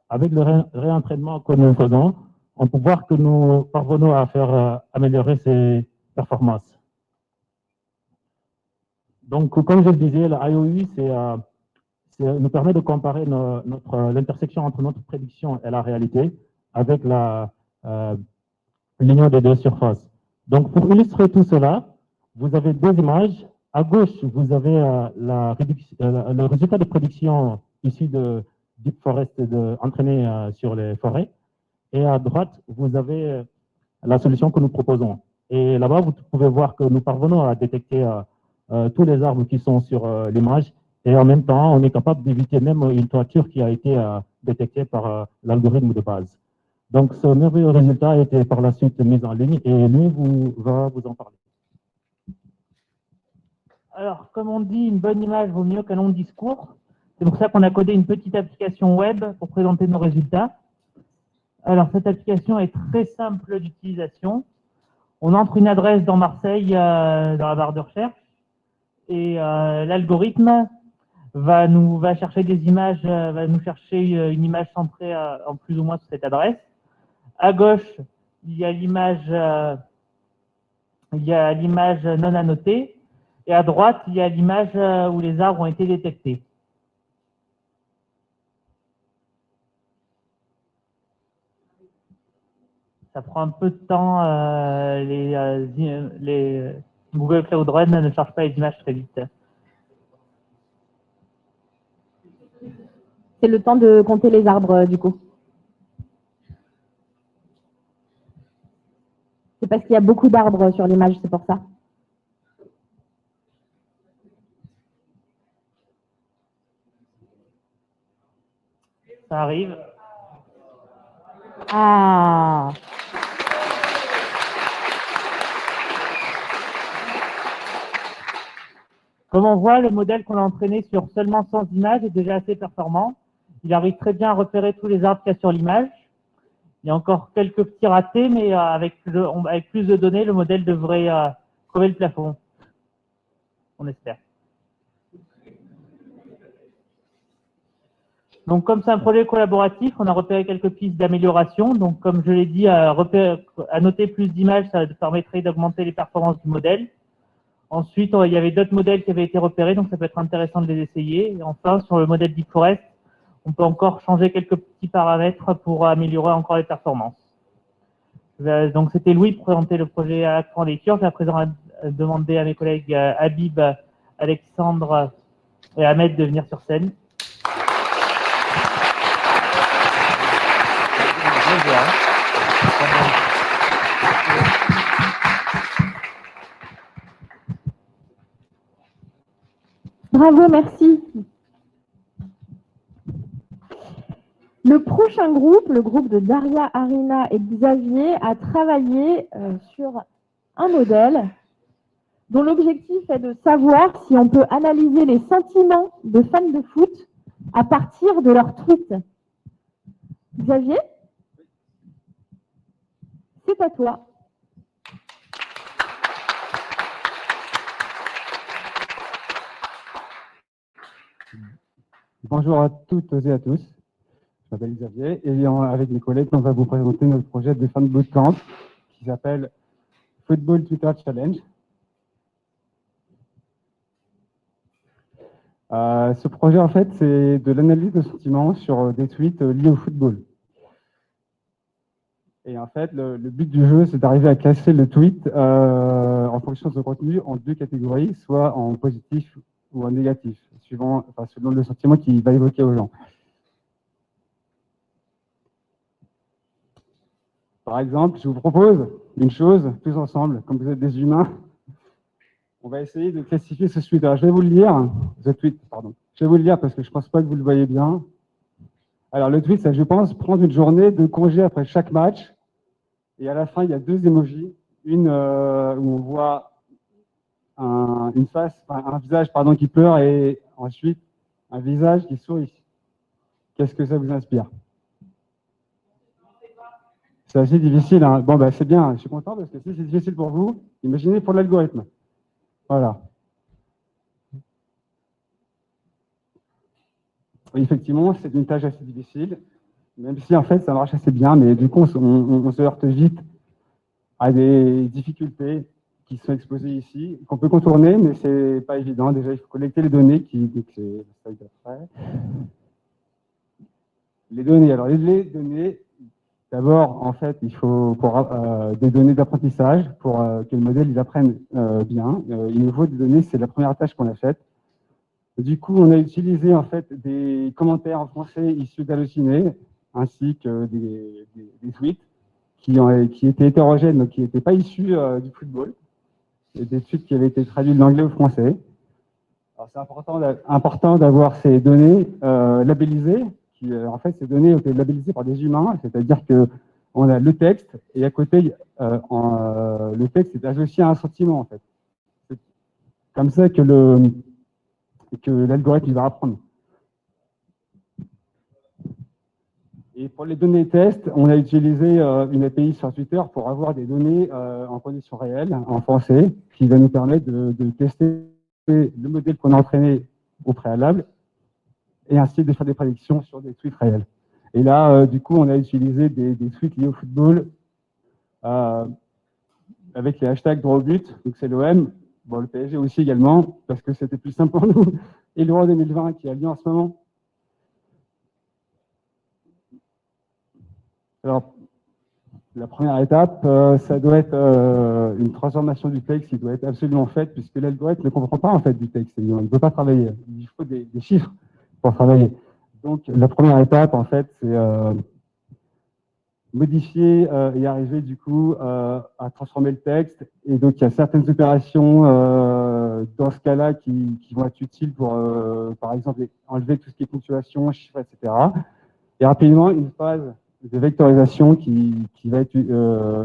avec le réentraînement que nous faisons, on peut voir que nous parvenons à faire améliorer ces performances. Donc, comme je le disais, la IOU, nous permet de comparer l'intersection entre notre prédiction et la réalité avec l'union des deux surfaces. Donc, pour illustrer tout cela, vous avez deux images. À gauche, vous avez le résultat de prédiction issu de Deep Forest entraîné sur les forêts. Et à droite, vous avez la solution que nous proposons. Et là-bas, vous pouvez voir que nous parvenons à détecter tous les arbres qui sont sur l'image. Et en même temps, on est capable d'éviter même une toiture qui a été détectée par l'algorithme de base. Donc, ce merveilleux résultat a été par la suite mis en ligne et lui va vous en parler. Alors, comme on dit, une bonne image vaut mieux qu'un long discours. C'est pour ça qu'on a codé une petite application web pour présenter nos résultats. Alors, cette application est très simple d'utilisation. On entre une adresse dans Marseille, dans la barre de recherche, et l'algorithme va chercher des images, va nous chercher une image centrée en plus ou moins sur cette adresse. À gauche, il y a l'image non annotée, et à droite, il y a l'image où les arbres ont été détectés. Ça prend un peu de temps, les Google Cloud Run ne charge pas les images très vite. C'est le temps de compter les arbres, du coup. C'est parce qu'il y a beaucoup d'arbres sur l'image, c'est pour ça. Ça arrive. Ah. Comme on voit, le modèle qu'on a entraîné sur seulement 100 images est déjà assez performant. Il arrive très bien à repérer tous les arbres qu'il y a sur l'image. Il y a encore quelques petits ratés, mais avec plus de données, le modèle devrait crever le plafond. On espère. Donc, comme c'est un projet collaboratif, on a repéré quelques pistes d'amélioration. Donc, comme je l'ai dit, annoter plus d'images, ça permettrait d'augmenter les performances du modèle. Ensuite, il y avait d'autres modèles qui avaient été repérés, donc ça peut être intéressant de les essayer. Et enfin, sur le modèle Deep Forest, on peut encore changer quelques petits paramètres pour améliorer encore les performances. Donc, c'était Louis pour présenter le projet Accent Lecture. Je vais à présent demander à mes collègues Habib, Alexandre et Ahmed de venir sur scène. Bravo, merci. Le prochain groupe, le groupe de Daria, Arina et Xavier, a travaillé sur un modèle dont l'objectif est de savoir si on peut analyser les sentiments de fans de foot à partir de leurs tweets. Xavier, c'est à toi. Bonjour à toutes et à tous. Je m'appelle Xavier et avec mes collègues, on va vous présenter notre projet de Fan Bootcamp qui s'appelle Football Twitter Challenge. Ce projet, en fait, c'est de l'analyse de sentiments sur des tweets liés au football. Et en fait, le but du jeu, c'est d'arriver à classer le tweet en fonction de son contenu en deux catégories, soit en positif ou en négatif, selon le sentiment qu'il va évoquer aux gens. Par exemple, je vous propose une chose, tous ensemble, comme vous êtes des humains, on va essayer de classifier ce tweet. Alors, je vais vous le lire, Je vais vous le lire parce que je ne pense pas que vous le voyez bien. Alors, le tweet, c'est, je pense, prendre une journée de congé après chaque match. Et à la fin, il y a deux emojis. Une où on voit un visage qui pleure et ensuite un visage qui sourit. Qu'est-ce que ça vous inspire? C'est assez difficile, hein. Bon, c'est bien, je suis content parce que si c'est difficile pour vous, imaginez pour l'algorithme. Voilà. Oui, effectivement, c'est une tâche assez difficile, même si en fait ça marche assez bien, mais du coup on se heurte vite à des difficultés qui sont exposées ici, qu'on peut contourner, mais c'est pas évident. Déjà, il faut collecter les données Les données. Alors les données. D'abord, en fait, il faut des données d'apprentissage pour que le modèle il apprenne bien. Il nous faut des données, c'est la première tâche qu'on a faite. Du coup, on a utilisé en fait des commentaires en français issus d'Allociné, ainsi que des tweets qui étaient hétérogènes, donc qui n'étaient pas issus du football, et des tweets qui avaient été traduits de l'anglais au français. Alors, c'est important d'avoir ces données labellisées. En fait, ces données ont été labellisées par des humains, c'est-à-dire qu'on a le texte et à côté, le texte est associé à un sentiment, en fait. C'est comme ça que l'algorithme va apprendre. Et pour les données tests, on a utilisé une API sur Twitter pour avoir des données en conditions réelles, en français, qui va nous permettre de tester le modèle qu'on a entraîné au préalable et ainsi de faire des prédictions sur des tweets réels. Et là, du coup, on a utilisé des tweets liés au football avec les hashtags droit au but, donc c'est l'OM, bon, le PSG aussi également, parce que c'était plus simple pour nous, et l'Euro 2020 qui a lieu en ce moment. Alors, la première étape, ça doit être une transformation du texte qui doit être absolument faite, puisque l'algorithme ne comprend pas en fait du texte, il ne peut pas travailler, il faut des chiffres pour travailler. Donc, la première étape, en fait, c'est modifier et arriver, du coup, à transformer le texte. Et donc, il y a certaines opérations, dans ce cas-là, qui vont être utiles pour, par exemple, enlever tout ce qui est ponctuation, chiffres, etc. Et rapidement, une phase de vectorisation qui va être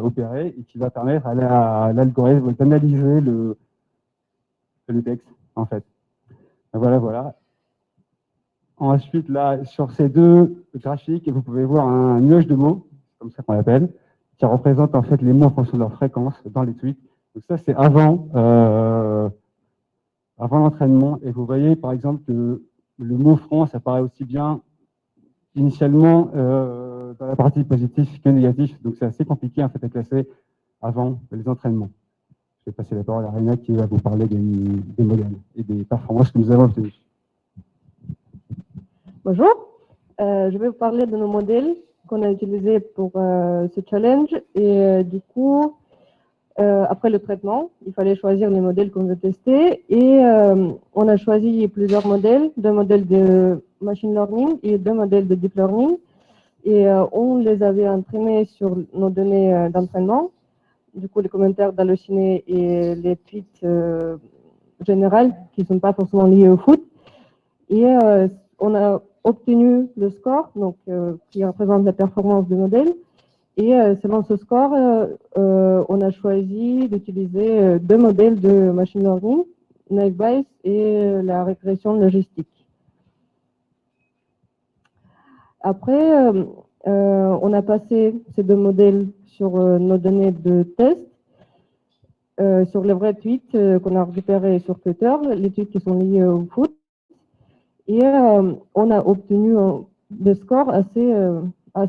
opérée et qui va permettre à l'algorithme d'analyser le texte, en fait. Voilà. Ensuite, là, sur ces deux graphiques, vous pouvez voir un nuage de mots, comme ça qu'on l'appelle, qui représente en fait les mots en fonction de leur fréquence dans les tweets. Donc ça, c'est avant l'entraînement. Et vous voyez, par exemple, que le mot France apparaît aussi bien initialement dans la partie positive que négative. Donc c'est assez compliqué en fait à classer avant les entraînements. Je vais passer la parole à Arina qui va vous parler des modèles et des performances que nous avons obtenues. Bonjour, je vais vous parler de nos modèles qu'on a utilisés pour ce challenge. Et du coup, après le traitement, il fallait choisir les modèles qu'on veut tester. Et on a choisi plusieurs modèles, 2 modèles de machine learning et 2 modèles de deep learning. Et on les avait entraînés sur nos données d'entraînement. Du coup, les commentaires d'Allociné et les tweets générales qui ne sont pas forcément liées au foot. Et on a obtenu le score, donc, qui représente la performance du modèle. Et selon ce score, on a choisi d'utiliser deux modèles de machine learning, Naive Bayes et la régression logistique. Après, on a passé ces deux modèles sur nos données de test, sur les vrais tweets qu'on a récupérés sur Twitter, les tweets qui sont liés au foot. Et on a obtenu des scores assez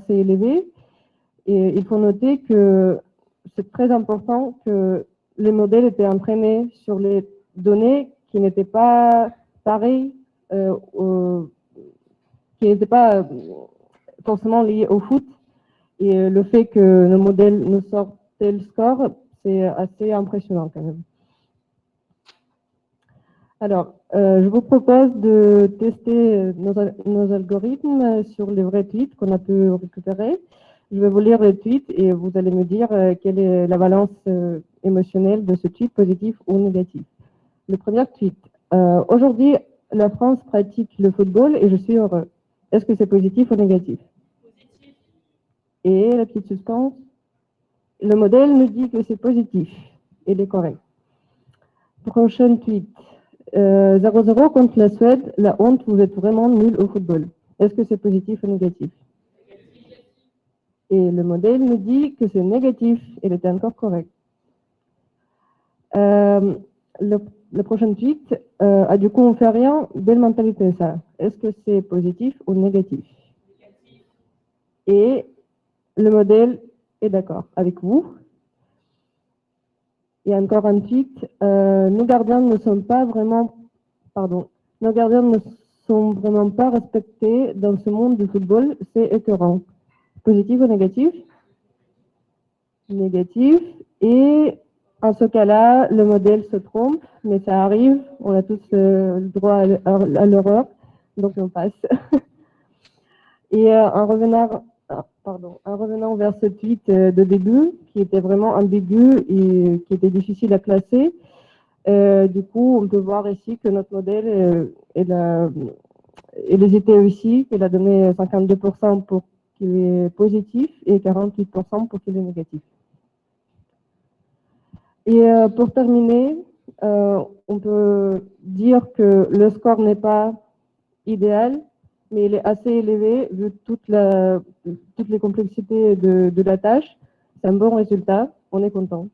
élevés. Et il faut noter que c'est très important que les modèles étaient entraînés sur les données qui n'étaient pas pareilles, qui n'étaient pas forcément liées au foot. Et le fait que nos modèles nous sortent tel score, c'est assez impressionnant quand même. Alors, je vous propose de tester nos algorithmes sur les vrais tweets qu'on a pu récupérer. Je vais vous lire le tweet et vous allez me dire quelle est la balance émotionnelle de ce tweet, positif ou négatif. Le premier tweet. Aujourd'hui, la France pratique le football et je suis heureux. Est-ce que c'est positif ou négatif? Positif. Et la petite suspense. Le modèle me dit que c'est positif. Il est correct. Prochain tweet. 0-0 contre la Suède. La honte, vous êtes vraiment nul au football. Est-ce que c'est positif ou négatif? Et le modèle me dit que c'est négatif. Il était encore correct. Le prochain tweet. Du coup, on fait rien. Belle mentalité, ça. Est-ce que c'est positif ou négatif? Négatif. Et le modèle est d'accord avec vous. Il y a encore un tweet. Nos gardiens ne sont pas vraiment, nos gardiens ne sont vraiment pas respectés dans ce monde du football. C'est écœurant. Positif ou négatif? Négatif. Et en ce cas-là, le modèle se trompe, mais ça arrive. On a tous le droit à l'erreur, donc on passe. Et en revenant vers ce tweet de début, qui était vraiment ambigu et qui était difficile à classer, du coup, on peut voir ici que notre modèle, il hésitait aussi, qu'il a donné 52% pour qu'il est positif et 48% pour qu'il est négatif. Et pour terminer, on peut dire que le score n'est pas idéal, mais il est assez élevé vu toutes les complexités de la tâche. C'est un bon résultat, on est content.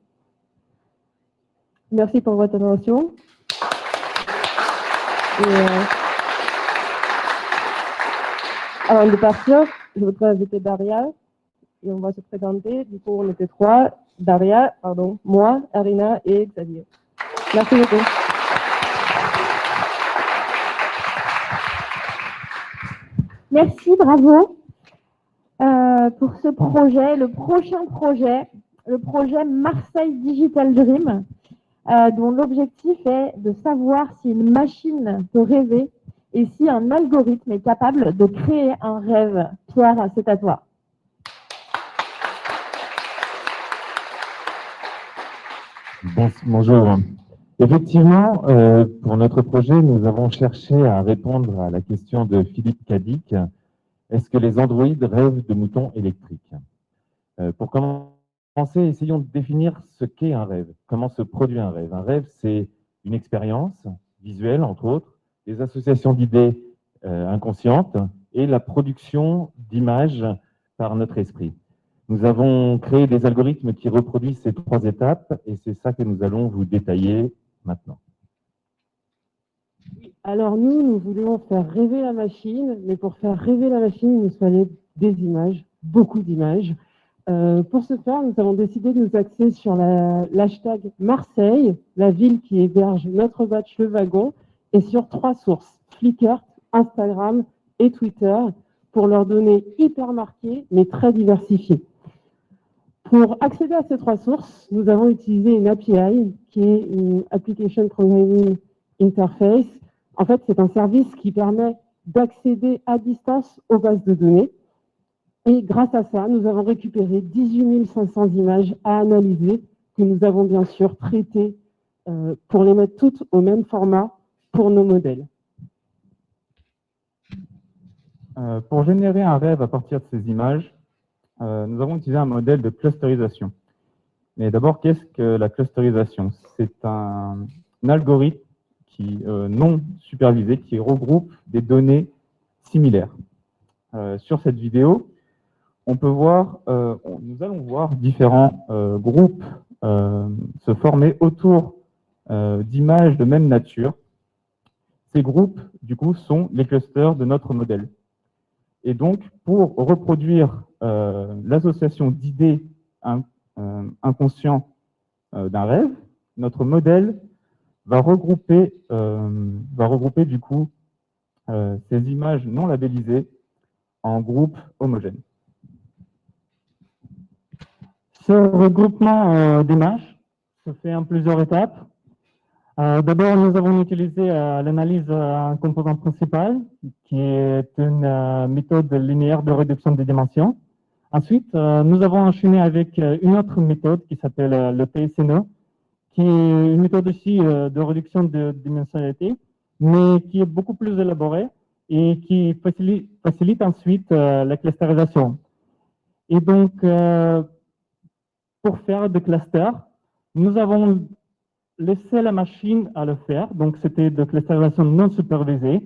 Merci pour votre attention. Et, avant de partir, je voudrais inviter Daria et on va se présenter. Du coup, on était trois. Daria, moi, Arina et Xavier. Merci beaucoup. Merci, bravo. Pour ce projet, le prochain projet, le projet Marseille Digital Dream, dont l'objectif est de savoir si une machine peut rêver et si un algorithme est capable de créer un rêve. Pierre, c'est à toi. Bonjour. Effectivement, pour notre projet, nous avons cherché à répondre à la question de Philippe Cadic. Est-ce que les androïdes rêvent de moutons électriques? Pour commencer, essayons de définir ce qu'est un rêve. Comment se produit un rêve? Un rêve, c'est une expérience visuelle, entre autres, des associations d'idées inconscientes et la production d'images par notre esprit. Nous avons créé des algorithmes qui reproduisent ces trois étapes et c'est ça que nous allons vous détailler maintenant. Alors nous voulons faire rêver la machine, mais pour faire rêver la machine, il nous fallait des images, beaucoup d'images. Pour ce faire, nous avons décidé de nous axer sur l'hashtag Marseille, la ville qui héberge notre batch Le Wagon, et sur trois sources, Flickr, Instagram et Twitter, pour leurs données hyper marquées, mais très diversifiées. Pour accéder à ces trois sources, nous avons utilisé une API qui est une Application Programming Interface. En fait, c'est un service qui permet d'accéder à distance aux bases de données. Et grâce à ça, nous avons récupéré 18 500 images à analyser que nous avons bien sûr traitées pour les mettre toutes au même format pour nos modèles. Pour générer un rêve à partir de ces images, nous avons utilisé un modèle de clusterisation. Mais d'abord, qu'est-ce que la clusterisation? C'est un algorithme non supervisé qui regroupe des données similaires. Sur cette vidéo, on peut voir, nous allons voir différents groupes se former autour d'images de même nature. Ces groupes, du coup, sont les clusters de notre modèle. Et donc, pour reproduire l'association d'idées inconscientes d'un rêve, notre modèle va regrouper du coup ces images non labellisées en groupes homogènes. Ce regroupement d'images se fait en plusieurs étapes. D'abord, nous avons utilisé l'analyse en composant principal, qui est une méthode linéaire de réduction des dimensions. Ensuite, nous avons enchaîné avec une autre méthode qui s'appelle le PSNE, qui est une méthode aussi de réduction de dimensionnalité, mais qui est beaucoup plus élaborée et qui facilite ensuite la clusterisation. Et donc, pour faire des clusters, nous avons laissé la machine à le faire, donc c'était de clusterisation non supervisée.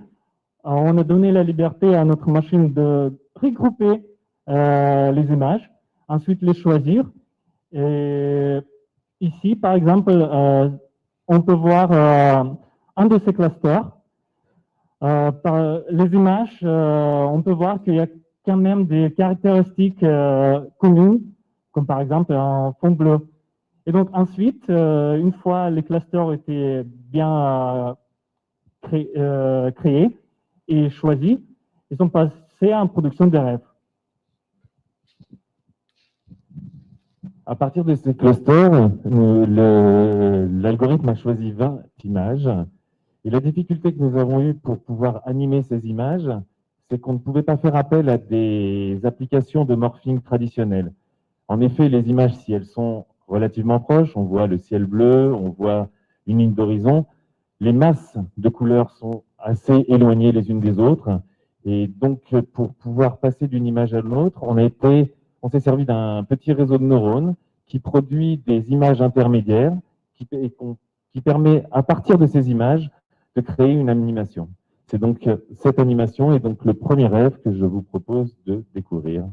On a donné la liberté à notre machine de regrouper les images, ensuite les choisir. Et ici, par exemple, on peut voir un de ces clusters. Par les images, on peut voir qu'il y a quand même des caractéristiques communes, comme par exemple un fond bleu. Et donc ensuite, une fois les clusters étaient bien créés et choisis, ils sont passés en production de rêves. À partir de ces clusters, l'algorithme a choisi 20 images. Et la difficulté que nous avons eue pour pouvoir animer ces images, c'est qu'on ne pouvait pas faire appel à des applications de morphing traditionnelles. En effet, les images, si elles sont relativement proches, on voit le ciel bleu, on voit une ligne d'horizon, les masses de couleurs sont assez éloignées les unes des autres. Et donc, pour pouvoir passer d'une image à l'autre, on s'est servi d'un petit réseau de neurones qui produit des images intermédiaires qui permet, à partir de ces images, de créer une animation. C'est donc cette animation est donc le premier rêve que je vous propose de découvrir.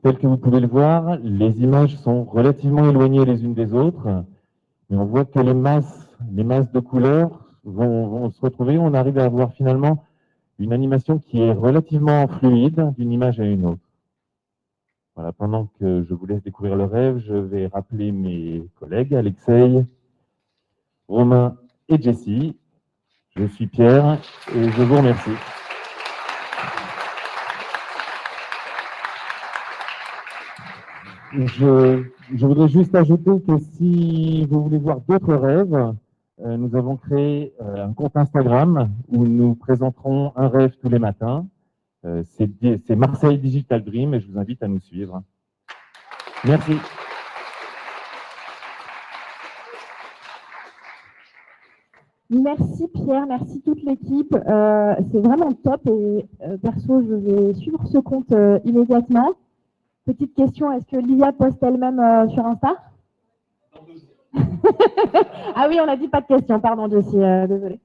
Tel que vous pouvez le voir, les images sont relativement éloignées les unes des autres, mais on voit que les masses de couleurs vont se retrouver. On arrive à avoir finalement une animation qui est relativement fluide d'une image à une autre. Voilà, pendant que je vous laisse découvrir le rêve, je vais rappeler mes collègues, Alexei, Romain et Jessie. Je suis Pierre et je vous remercie. Je voudrais juste ajouter que si vous voulez voir d'autres rêves, nous avons créé un compte Instagram où nous présenterons un rêve tous les matins. C'est Marseille Digital Dream et je vous invite à nous suivre. Merci. Merci Pierre, merci toute l'équipe. C'est vraiment top et perso, je vais suivre ce compte immédiatement. Petite question, est-ce que Lia poste elle-même sur Insta? Ah oui, on a dit pas de questions, pardon Jessie, désolée.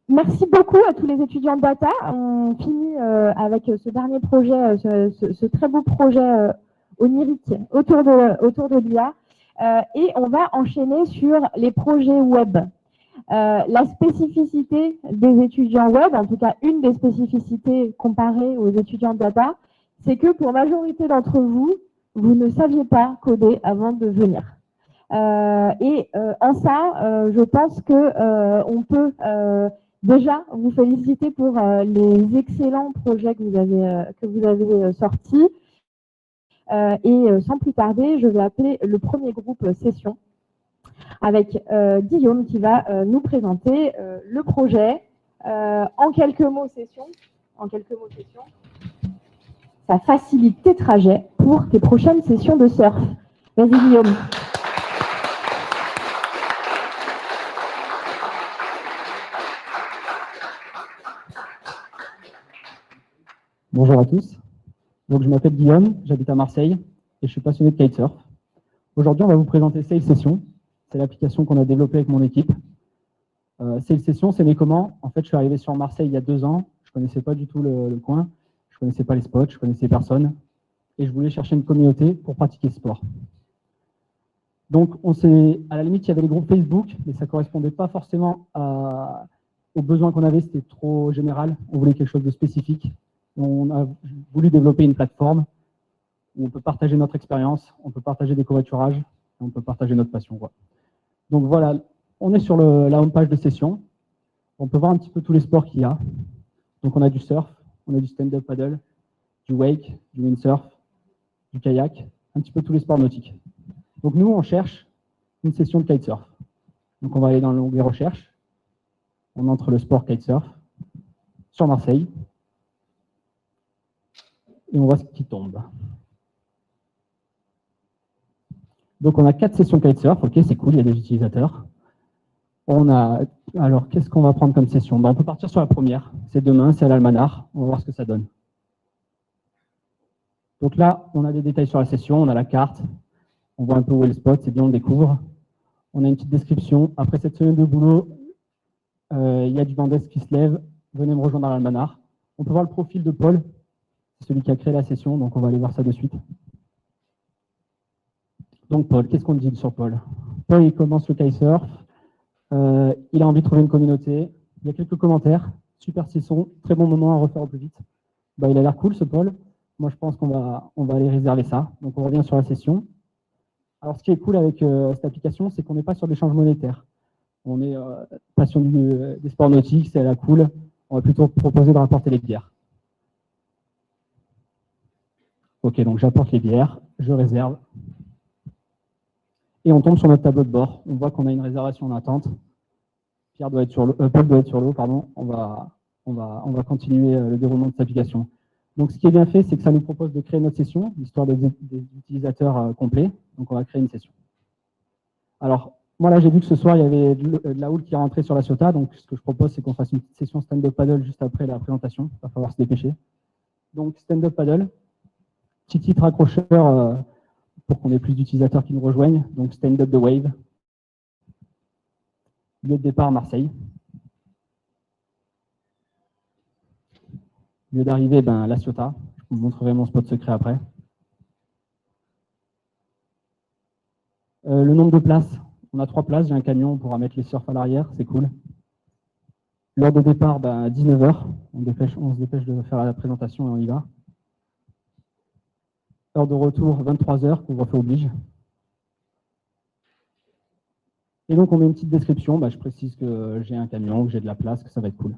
Merci beaucoup à tous les étudiants de data. On finit avec ce dernier projet, ce très beau projet onirique autour de l'IA. Et on va enchaîner sur les projets web. La spécificité des étudiants web, en tout cas une des spécificités comparées aux étudiants de data, c'est que pour la majorité d'entre vous, vous ne saviez pas coder avant de venir. En ça, je pense que on peut déjà vous féliciter pour les excellents projets que vous avez sortis. Sans plus tarder, je vais appeler le premier groupe session avec Guillaume qui va nous présenter le projet en quelques mots session. ça facilite tes trajets pour tes prochaines sessions de surf. Vas-y Guillaume. Bonjour à tous. Donc, je m'appelle Guillaume, j'habite à Marseille et je suis passionné de kitesurf. Aujourd'hui, on va vous présenter Sail Session. C'est l'application qu'on a développée avec mon équipe. Sail Session, c'est né comment? En fait, je suis arrivé sur Marseille il y a 2 ans. Je ne connaissais pas du tout le coin. Je ne connaissais pas les spots, je ne connaissais personne. Et je voulais chercher une communauté pour pratiquer ce sport. Donc, à la limite, il y avait les groupes Facebook, mais ça ne correspondait pas forcément aux besoins qu'on avait. C'était trop général. On voulait quelque chose de spécifique. On a voulu développer une plateforme où on peut partager notre expérience, on peut partager des covoiturages, et on peut partager notre passion, quoi. Donc voilà, on est sur la homepage de session. On peut voir un petit peu tous les sports qu'il y a. Donc on a du surf, on a du stand-up paddle, du wake, du windsurf, du kayak, un petit peu tous les sports nautiques. Donc nous, on cherche une session de kitesurf. Donc on va aller dans l'onglet recherche. On entre le sport kitesurf sur Marseille. Et on voit ce qui tombe. Donc on a 4 sessions kitesurf, ok, c'est cool, il y a des utilisateurs. Alors, qu'est-ce qu'on va prendre comme session? On peut partir sur la première, c'est demain, c'est à l'Almanar, on va voir ce que ça donne. Donc là, on a des détails sur la session, on a la carte, on voit un peu où est le spot, c'est bien, on le découvre. On a une petite description. Après cette semaine de boulot, il y a du bandesk qui se lève, venez me rejoindre à l'Almanar. On peut voir le profil de Paul. C'est celui qui a créé la session, donc on va aller voir ça de suite. Donc Paul, qu'est-ce qu'on dit sur Paul? Paul, il commence le kitesurf, il a envie de trouver une communauté, il y a quelques commentaires, super session, très bon moment à refaire au plus vite. Bah, il a l'air cool ce Paul, moi je pense qu'on va aller réserver ça, donc on revient sur la session. Alors ce qui est cool avec cette application, c'est qu'on n'est pas sur l'échange monétaire. On est passionné des sports nautiques, c'est à la cool, on va plutôt proposer de rapporter les bières. Ok, donc j'apporte les bières, je réserve. Et on tombe sur notre tableau de bord. On voit qu'on a une réservation en attente. Paul doit être sur l'eau, pardon. On va continuer le déroulement de cette application. Donc ce qui est bien fait, c'est que ça nous propose de créer notre session, l'histoire des utilisateurs complets. Donc on va créer une session. Alors, moi là, j'ai vu que ce soir, il y avait de la houle qui est rentrée sur la Ciotat. Donc ce que je propose, c'est qu'on fasse une petite session stand-up paddle juste après la présentation. Il va falloir se dépêcher. Donc stand-up paddle. Petit titre accrocheur pour qu'on ait plus d'utilisateurs qui nous rejoignent. Donc, Stand Up the Wave. Lieu de départ, Marseille. Lieu d'arrivée, la Ciotat. Je vous montrerai mon spot secret après. Le nombre de places. On a 3 places. J'ai un camion, on pourra mettre les surfs à l'arrière. C'est cool. L'heure de départ, 19h. On se dépêche de faire la présentation et on y va. Heure de retour, 23h, couvre-feu oblige. Et donc, on met une petite description. Je précise que j'ai un camion, que j'ai de la place, que ça va être cool.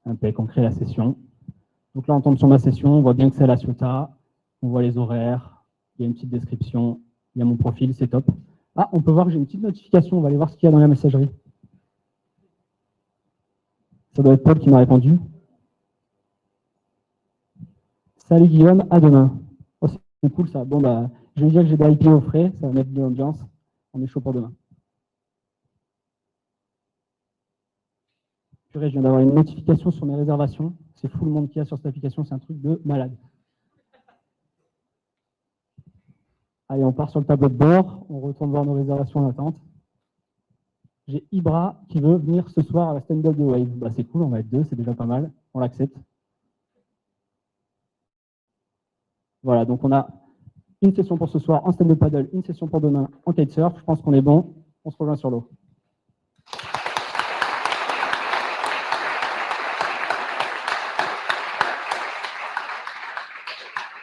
Impec, on crée la session. Donc là, on tombe sur ma session. On voit bien que c'est à la Ciotat. On voit les horaires. Il y a une petite description. Il y a mon profil, c'est top. Ah, on peut voir que j'ai une petite notification. On va aller voir ce qu'il y a dans la messagerie. Ça doit être Paul qui m'a répondu. Salut Guillaume, à demain. Oh, c'est cool ça. Bon, je vais dire que j'ai des IP au frais, ça va mettre de l'ambiance. On est chaud pour demain. Purée, je viens d'avoir une notification sur mes réservations. C'est fou le monde qu'il y a sur cette application, c'est un truc de malade. Allez, on part sur le tableau de bord, on retourne voir nos réservations en attente. J'ai Ibra qui veut venir ce soir à la stand-up de Wave. C'est cool, on va être 2, c'est déjà pas mal. On l'accepte. Voilà, donc on a une session pour ce soir en stand-up paddle, une session pour demain en kitesurf. Je pense qu'on est bon. On se rejoint sur l'eau.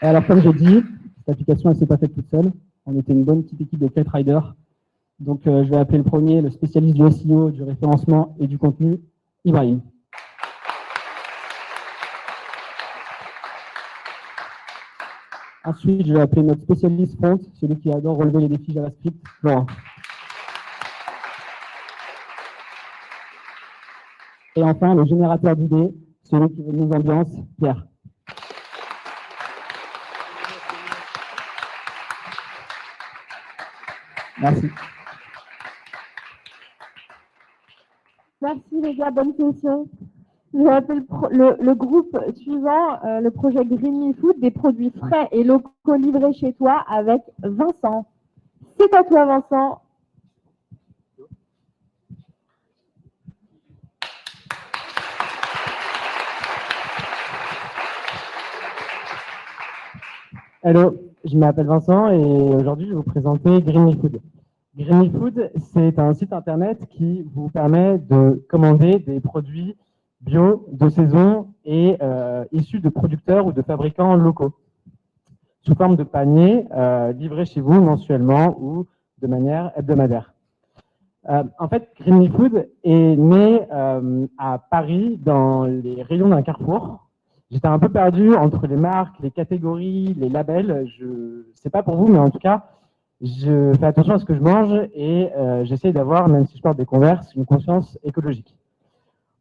Et alors, comme j'ai dit, cette application, elle ne s'est pas faite toute seule. On était une bonne petite équipe de kite riders. Donc, je vais appeler le premier, le spécialiste du SEO, du référencement et du contenu, Ibrahim. Ensuite, je vais appeler notre spécialiste front, celui qui adore relever les défis JavaScript, Laurent. Et enfin, le générateur d'idées, celui qui veut une ambiance, Pierre. Merci. Merci les gars, bonne session. Je vais appeler le groupe suivant, le projet Green Me Food, des produits frais et locaux livrés chez toi avec Vincent. C'est à toi Vincent. Hello, je m'appelle Vincent et aujourd'hui je vais vous présenter Green Me Food. Green Me Food, c'est un site internet qui vous permet de commander des produits bio, de saison et issus de producteurs ou de fabricants locaux, sous forme de paniers livrés chez vous mensuellement ou de manière hebdomadaire. En fait, Green Me Food est né à Paris dans les rayons d'un Carrefour. J'étais un peu perdu entre les marques, les catégories, les labels. Je ne sais pas pour vous, mais en tout cas, je fais attention à ce que je mange et j'essaie d'avoir, même si je porte des Converse, une conscience écologique.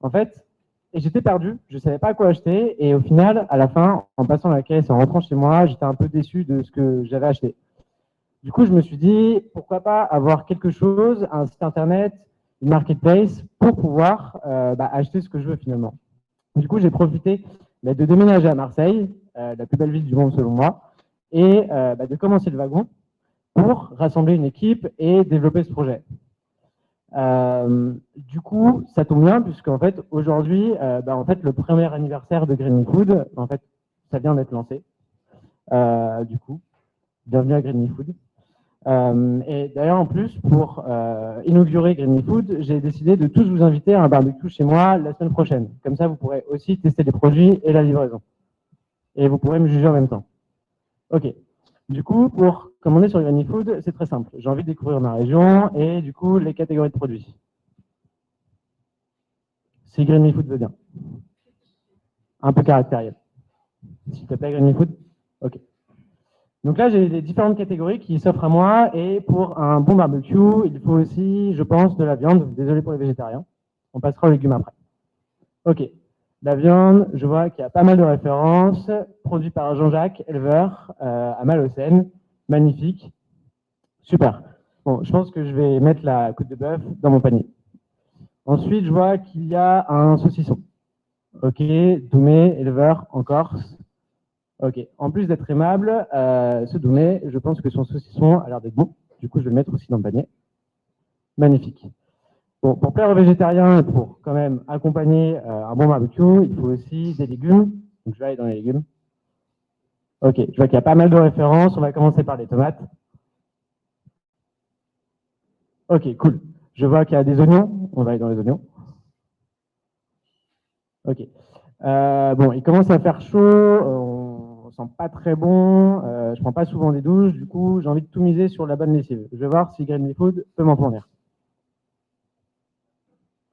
En fait, j'étais perdu, je ne savais pas quoi acheter et au final, à la fin, en passant la caisse, en rentrant chez moi, j'étais un peu déçu de ce que j'avais acheté. Du coup, je me suis dit, pourquoi pas avoir quelque chose, un site internet, une marketplace, pour pouvoir acheter ce que je veux finalement. Du coup, j'ai profité de déménager à Marseille, la plus belle ville du monde selon moi, et de commencer le wagon pour rassembler une équipe et développer ce projet. Du coup, ça tombe bien puisque en fait aujourd'hui, le premier anniversaire de Green Me Food, en fait, ça vient d'être lancé. Du coup, bienvenue à Green Me Food. Et d'ailleurs, en plus, pour inaugurer Green Me Food, j'ai décidé de tous vous inviter à un barbecue chez moi la semaine prochaine. Comme ça, vous pourrez aussi tester les produits et la livraison. Et vous pourrez me juger en même temps. Ok. Du coup, pour commander sur Green Me Food, c'est très simple. J'ai envie de découvrir ma région et du coup, les catégories de produits. Si Green Me Food veut bien. Un peu caractériel. S'il te plaît, Green Me Food. Ok. Donc là, j'ai les différentes catégories qui s'offrent à moi et pour un bon barbecue, il faut aussi, je pense, de la viande. Désolé pour les végétariens. On passera aux légumes après. Ok. La viande, je vois qu'il y a pas mal de références. Produit par Jean-Jacques, éleveur, à Malocène. Magnifique. Super. Bon, je pense que je vais mettre la côte de bœuf dans mon panier. Ensuite, je vois qu'il y a un saucisson. Ok. Doumé, éleveur, en Corse. Ok. En plus d'être aimable, ce Doumé, je pense que son saucisson a l'air d'être bon. Du coup, je vais le mettre aussi dans le panier. Magnifique. Bon, pour plaire aux végétariens et pour quand même accompagner un bon barbecue, il faut aussi des légumes. Donc, je vais aller dans les légumes. Ok. Je vois qu'il y a pas mal de références. On va commencer par les tomates. Ok, cool. Je vois qu'il y a des oignons. On va aller dans les oignons. Ok. Bon, il commence à faire chaud. On sent pas très bon. Je prends pas souvent des douches. Du coup, j'ai envie de tout miser sur la bonne lessive. Je vais voir si Green Me Food peut m'en fournir.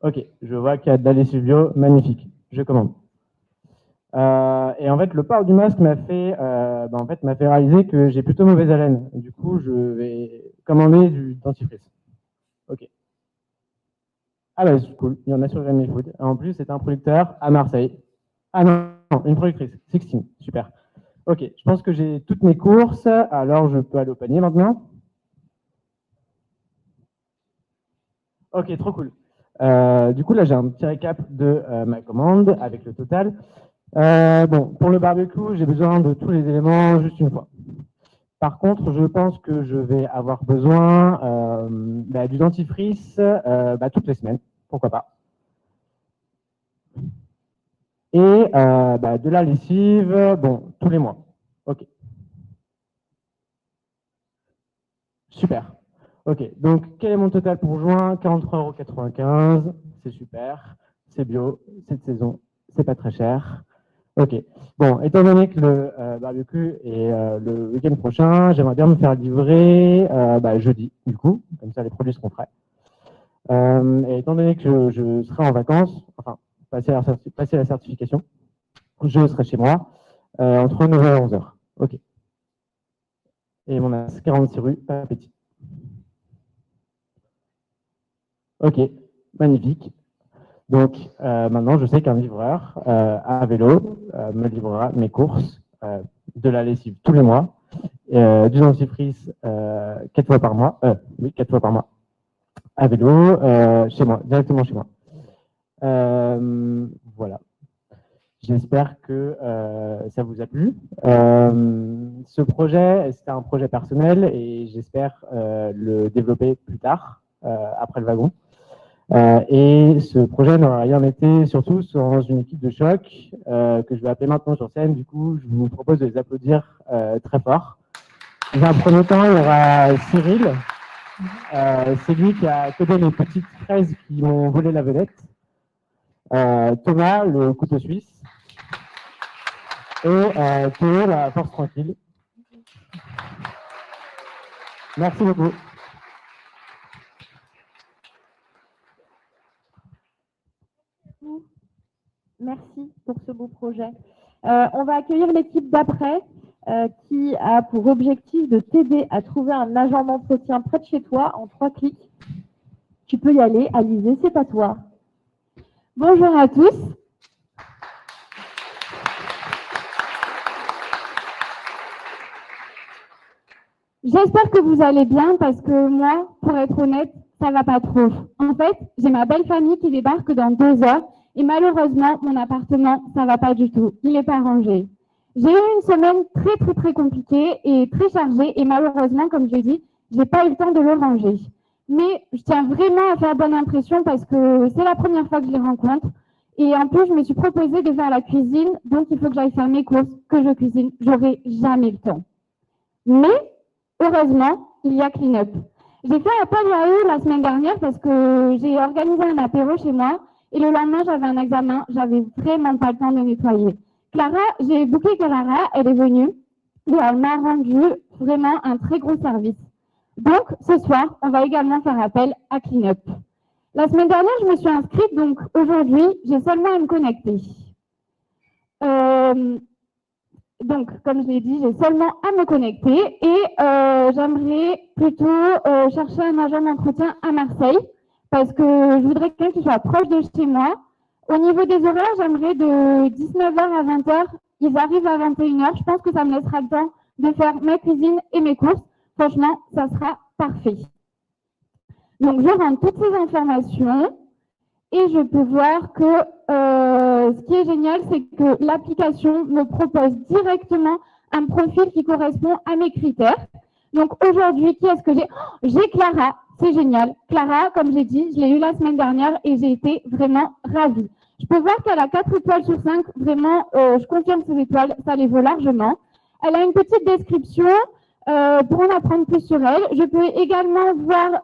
Ok. Je vois qu'il y a de la lessive bio. Magnifique. Je commande. Et en fait, le port du masque m'a fait réaliser que j'ai plutôt mauvaise haleine. Du coup, je vais commander du dentifrice. Ok. Ah bah c'est cool, il y en a sur Green Me Food. En plus, c'est un producteur à Marseille. Ah non, une productrice, Sixtine, super. Ok, je pense que j'ai toutes mes courses, alors je peux aller au panier maintenant. Ok, trop cool. Du coup, là, j'ai un petit récap de ma commande avec le total. Bon, pour le barbecue, j'ai besoin de tous les éléments juste une fois. Par contre, je pense que je vais avoir besoin du dentifrice toutes les semaines, pourquoi pas. Et de la lessive, bon, tous les mois. Ok. Super. Ok, donc quel est mon total pour juin? 43,95 €. C'est super. C'est bio, c'est de saison, c'est pas très cher. Ok. Bon, étant donné que le barbecue est le week-end prochain, j'aimerais bien me faire livrer jeudi, du coup, comme ça les produits seront frais. Et étant donné que je serai en vacances, enfin, passer la certification, je serai chez moi entre 9h et 11h. Ok. Et mon adresse 46 rue Papeti. Ok, magnifique. Donc, maintenant, je sais qu'un livreur à vélo me livrera mes courses, de la lessive tous les mois, du dentifrice 4 fois par mois, oui, 4 fois par mois, à vélo, chez moi, directement chez moi. Voilà. J'espère que ça vous a plu. Ce projet, c'était un projet personnel et j'espère le développer plus tard, après le wagon. Et ce projet n'aurait rien été, surtout dans une équipe de choc que je vais appeler maintenant sur scène. Du coup, je vous propose de les applaudir très fort. Dans un premier temps, il y aura Cyril. C'est lui qui a codé les petites fraises qui m'ont volé la vedette. Thomas, le couteau suisse. Et Théo, la force tranquille. Merci beaucoup. Merci pour ce beau projet. On va accueillir l'équipe d'après qui a pour objectif de t'aider à trouver un agent d'entretien près de chez toi en 3 clics. Tu peux y aller. Alizé, c'est à toi. Bonjour à tous. J'espère que vous allez bien parce que moi, pour être honnête, ça va pas trop. En fait, j'ai ma belle famille qui débarque dans 2 heures et malheureusement, mon appartement, ça va pas du tout. Il n'est pas rangé. J'ai eu une semaine très compliquée et très chargée et malheureusement, comme je l'ai dit, j'ai pas eu le temps de le ranger. Mais je tiens vraiment à faire bonne impression parce que c'est la première fois que je les rencontre. Et en plus, je me suis proposé de faire la cuisine, donc il faut que j'aille faire mes courses, que je cuisine. J'aurai jamais le temps. Mais heureusement, il y a Cleanup. J'ai fait appel à eux la semaine dernière parce que j'ai organisé un apéro chez moi et le lendemain, j'avais un examen. J'avais vraiment pas le temps de nettoyer. Clara, j'ai booké Clara, elle est venue et elle m'a rendu vraiment un très gros service. Donc, ce soir, on va également faire appel à Cleanup. La semaine dernière, je me suis inscrite, donc aujourd'hui, j'ai seulement à me connecter. Donc, comme je l'ai dit, j'ai seulement à me connecter et j'aimerais plutôt chercher un agent d'entretien à Marseille parce que je voudrais quelqu'un qui soit proche de chez moi. Au niveau des horaires, j'aimerais de 19h à 20h. Ils arrivent à 21h. Je pense que ça me laissera le temps de faire ma cuisine et mes courses. Franchement, ça sera parfait. Donc, je rentre toutes ces informations et je peux voir que ce qui est génial, c'est que l'application me propose directement un profil qui correspond à mes critères. Donc, aujourd'hui, qui est-ce que j'ai? J'ai Clara, c'est génial. Clara, comme j'ai dit, je l'ai eu la semaine dernière et j'ai été vraiment ravie. Je peux voir qu'elle a 4 étoiles sur 5. Vraiment, je confirme ces étoiles, ça les vaut largement. Elle a une petite description. Pour en apprendre plus sur elle, je peux également voir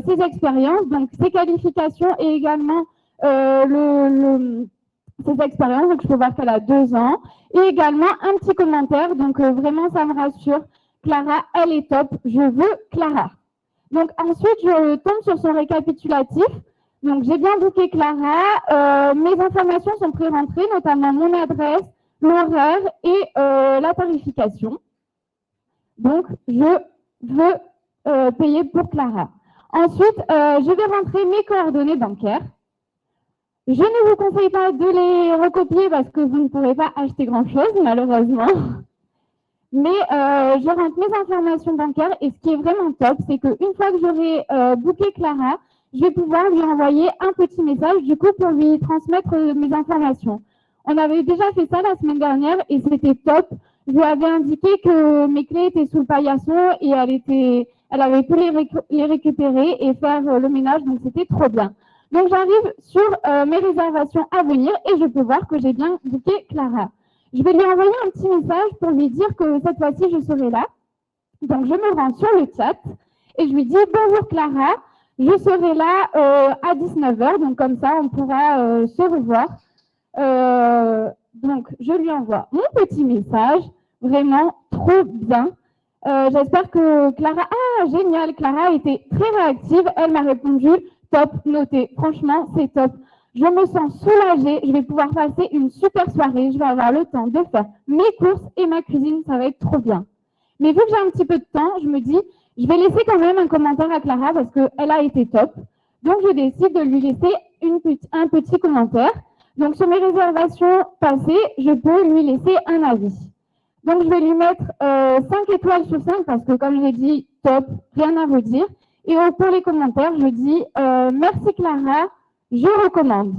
ses expériences, donc ses qualifications et également ses expériences. Donc, je peux voir qu'elle a 2 ans. Et également un petit commentaire. Donc, vraiment, ça me rassure. Clara, elle est top. Je veux Clara. Donc, ensuite, je tombe sur son récapitulatif. Donc, j'ai bien booké Clara. Mes informations sont pré-rentrées, notamment mon adresse, l'horaire et la tarification. Donc, je veux payer pour Clara. Ensuite, je vais rentrer mes coordonnées bancaires. Je ne vous conseille pas de les recopier parce que vous ne pourrez pas acheter grand-chose, malheureusement. Mais je rentre mes informations bancaires et ce qui est vraiment top, c'est qu'une fois que j'aurai booké Clara, je vais pouvoir lui envoyer un petit message du coup pour lui transmettre mes informations. On avait déjà fait ça la semaine dernière et c'était top. Je lui avais indiqué que mes clés étaient sous le paillasson et elle avait pu les récupérer et faire le ménage, donc c'était trop bien. Donc j'arrive sur mes réservations à venir et je peux voir que j'ai bien booké Clara. Je vais lui envoyer un petit message pour lui dire que cette fois-ci je serai là. Donc je me rends sur le chat et je lui dis bonjour Clara, je serai là à 19h, donc comme ça on pourra se revoir. Donc, je lui envoie mon petit message, vraiment trop bien. J'espère que Clara, génial, Clara a été très réactive, elle m'a répondu, top, noté, franchement, c'est top. Je me sens soulagée, je vais pouvoir passer une super soirée, je vais avoir le temps de faire mes courses et ma cuisine, ça va être trop bien. Mais vu que j'ai un petit peu de temps, je me dis, je vais laisser quand même un commentaire à Clara parce qu'elle a été top. Donc, je décide de lui laisser un petit commentaire. Donc, sur mes réservations passées, je peux lui laisser un avis. Donc, je vais lui mettre 5 étoiles sur 5 parce que, comme j'ai dit, top, rien à redire. Et pour les commentaires, je dis merci Clara, je recommande.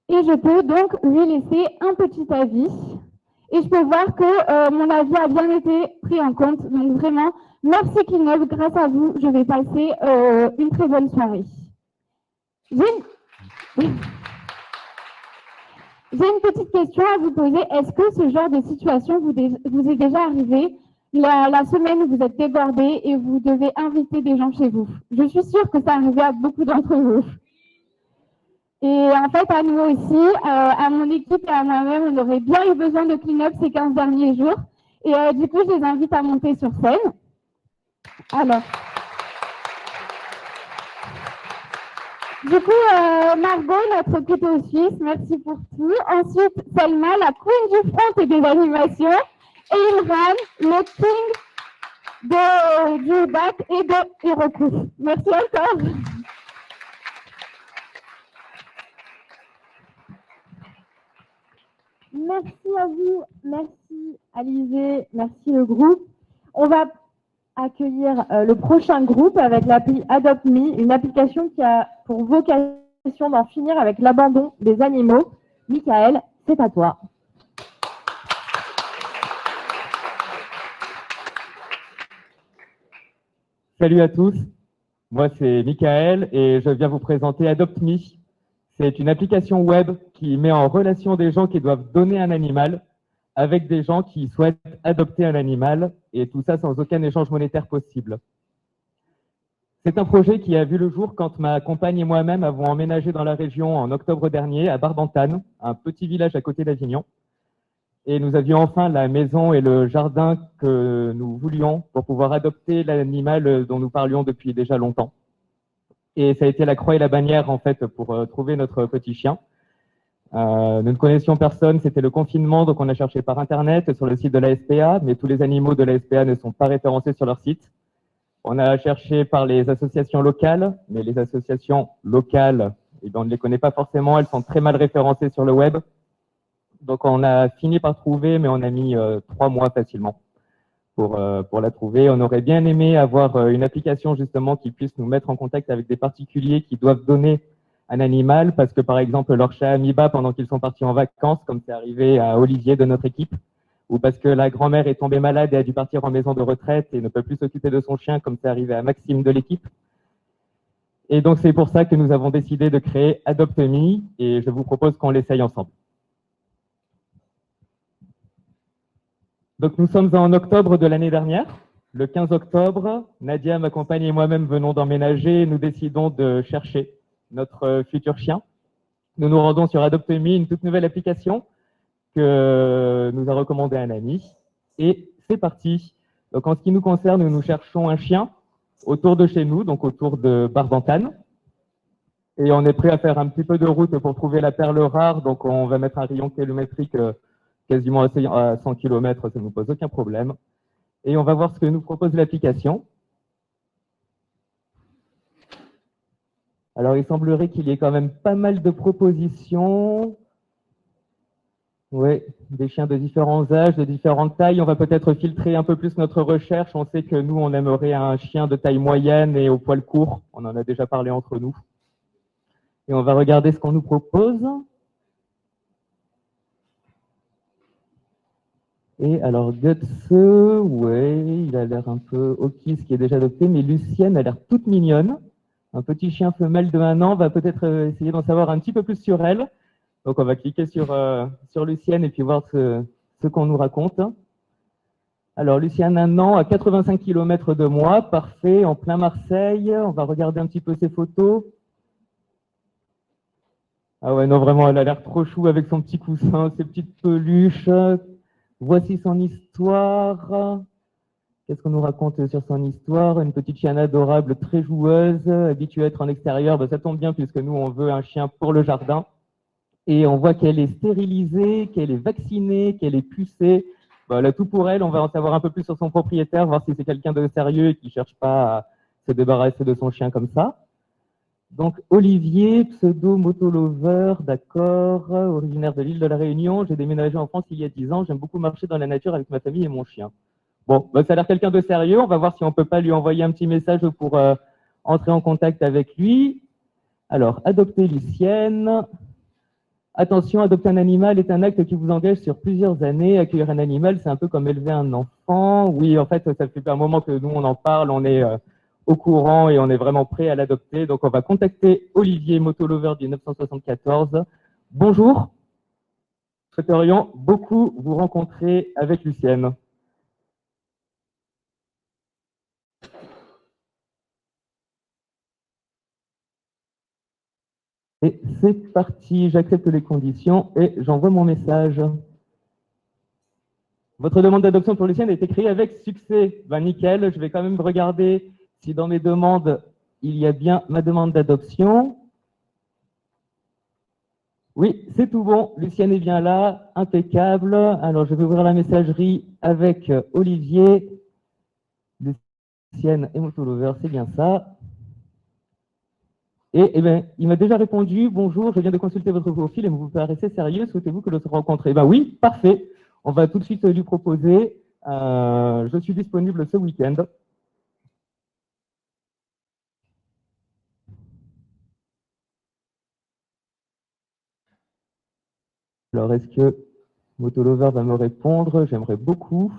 Et je peux donc lui laisser un petit avis. Et je peux voir que mon avis a bien été pris en compte. Donc, vraiment, merci Cleanup. Grâce à vous, je vais passer une très bonne soirée. J'ai une petite question à vous poser. Est-ce que ce genre de situation vous est déjà arrivé la semaine où vous êtes débordé et vous devez inviter des gens chez vous? Je suis sûre que ça arrive à beaucoup d'entre vous. Et en fait, à nous aussi, à mon équipe et à moi-même, on aurait bien eu besoin de clean-up ces 15 derniers jours. Et du coup, je les invite à monter sur scène. Alors. Du coup, Margot, notre couteau suisse, merci pour tout. Ensuite, Selma, la queen du front et des animations. Et Imran, le king du bac et de Hiroku. Merci encore. Merci à vous, merci Alizé, merci le groupe. On va accueillir le prochain groupe avec l'appli AdoptMe, une application qui a pour vocation d'en finir avec l'abandon des animaux. Michael, c'est à toi. Salut à tous, moi c'est Michael et je viens vous présenter AdoptMe. C'est une application web qui met en relation des gens qui doivent donner un animal avec des gens qui souhaitent adopter un animal, et tout ça sans aucun échange monétaire possible. C'est un projet qui a vu le jour quand ma compagne et moi-même avons emménagé dans la région en octobre dernier, à Barbentane, un petit village à côté d'Avignon. Et nous avions enfin la maison et le jardin que nous voulions pour pouvoir adopter l'animal dont nous parlions depuis déjà longtemps. Et ça a été la croix et la bannière, en fait, pour trouver notre petit chien. Nous ne connaissions personne, c'était le confinement, donc on a cherché par Internet, sur le site de la SPA, mais tous les animaux de la SPA ne sont pas référencés sur leur site. On a cherché par les associations locales, mais les associations locales, eh bien, on ne les connaît pas forcément, elles sont très mal référencées sur le web. Donc on a fini par trouver, mais on a mis 3 mois facilement pour la trouver. On aurait bien aimé avoir une application justement qui puisse nous mettre en contact avec des particuliers qui doivent donner un animal, parce que par exemple leur chat Amiba, pendant qu'ils sont partis en vacances, comme c'est arrivé à Olivier de notre équipe, ou parce que la grand-mère est tombée malade et a dû partir en maison de retraite et ne peut plus s'occuper de son chien, comme c'est arrivé à Maxime de l'équipe. Et donc c'est pour ça que nous avons décidé de créer AdoptMe, et je vous propose qu'on l'essaye ensemble. Donc nous sommes en octobre de l'année dernière. Le 15 octobre, Nadia, ma compagne et moi-même venons d'emménager et nous décidons de chercher notre futur chien. Nous nous rendons sur AdoptMe, une toute nouvelle application que nous a recommandé un ami. Et c'est parti. Donc en ce qui nous concerne, nous cherchons un chien autour de chez nous, donc autour de Barbentane. Et on est prêt à faire un petit peu de route pour trouver la perle rare. Donc on va mettre un rayon kilométrique quasiment à 100 km, ça ne nous pose aucun problème. Et on va voir ce que nous propose l'application. Alors, il semblerait qu'il y ait quand même pas mal de propositions. Oui, des chiens de différents âges, de différentes tailles. On va peut-être filtrer un peu plus notre recherche. On sait que nous, on aimerait un chien de taille moyenne et au poil court. On en a déjà parlé entre nous. Et on va regarder ce qu'on nous propose. Et alors, Guts, ouais, il a l'air un peu Okis qui est déjà adopté, mais Lucienne a l'air toute mignonne. Un petit chien femelle de 1 an, va peut-être essayer d'en savoir un petit peu plus sur elle. Donc, on va cliquer sur Lucienne et puis voir ce qu'on nous raconte. Alors, Lucienne, 1 an, à 85 km de moi, parfait, en plein Marseille. On va regarder un petit peu ses photos. Ah ouais, non, vraiment, elle a l'air trop chou avec son petit coussin, ses petites peluches. Voici son histoire. Qu'est-ce qu'on nous raconte sur son histoire? Une petite chienne adorable, très joueuse, habituée à être en extérieur. Ben, ça tombe bien puisque nous, on veut un chien pour le jardin. Et on voit qu'elle est stérilisée, qu'elle est vaccinée, qu'elle est pucée. Ben, elle a tout pour elle. On va en savoir un peu plus sur son propriétaire, voir si c'est quelqu'un de sérieux et qui ne cherche pas à se débarrasser de son chien comme ça. Donc, Olivier, pseudo motolover, d'accord, originaire de l'île de la Réunion. J'ai déménagé en France il y a 10 ans. J'aime beaucoup marcher dans la nature avec ma famille et mon chien. Bon, bah, ça a l'air quelqu'un de sérieux. On va voir si on peut pas lui envoyer un petit message pour entrer en contact avec lui. Alors, adopter Lucienne. Attention, adopter un animal est un acte qui vous engage sur plusieurs années. Accueillir un animal, c'est un peu comme élever un enfant. Oui, en fait, ça fait un moment que nous, on en parle. On est au courant et on est vraiment prêt à l'adopter. Donc, on va contacter Olivier, motolover du 974. Bonjour. Souhaiterions beaucoup vous rencontrer avec Lucienne. Et c'est parti, j'accepte les conditions et j'envoie mon message. Votre demande d'adoption pour Lucienne a été créée avec succès. Ben, nickel, je vais quand même regarder si dans mes demandes, il y a bien ma demande d'adoption. Oui, c'est tout bon, Lucienne est bien là, impeccable. Alors, je vais ouvrir la messagerie avec Olivier. Lucienne et motolover, c'est bien ça. Et eh ben, il m'a déjà répondu, bonjour, je viens de consulter votre profil et vous paraissez sérieux, souhaitez-vous que l'on se rencontre? Eh ben oui, parfait. On va tout de suite lui proposer. Je suis disponible ce week-end. Alors, est-ce que motolover va me répondre? J'aimerais beaucoup.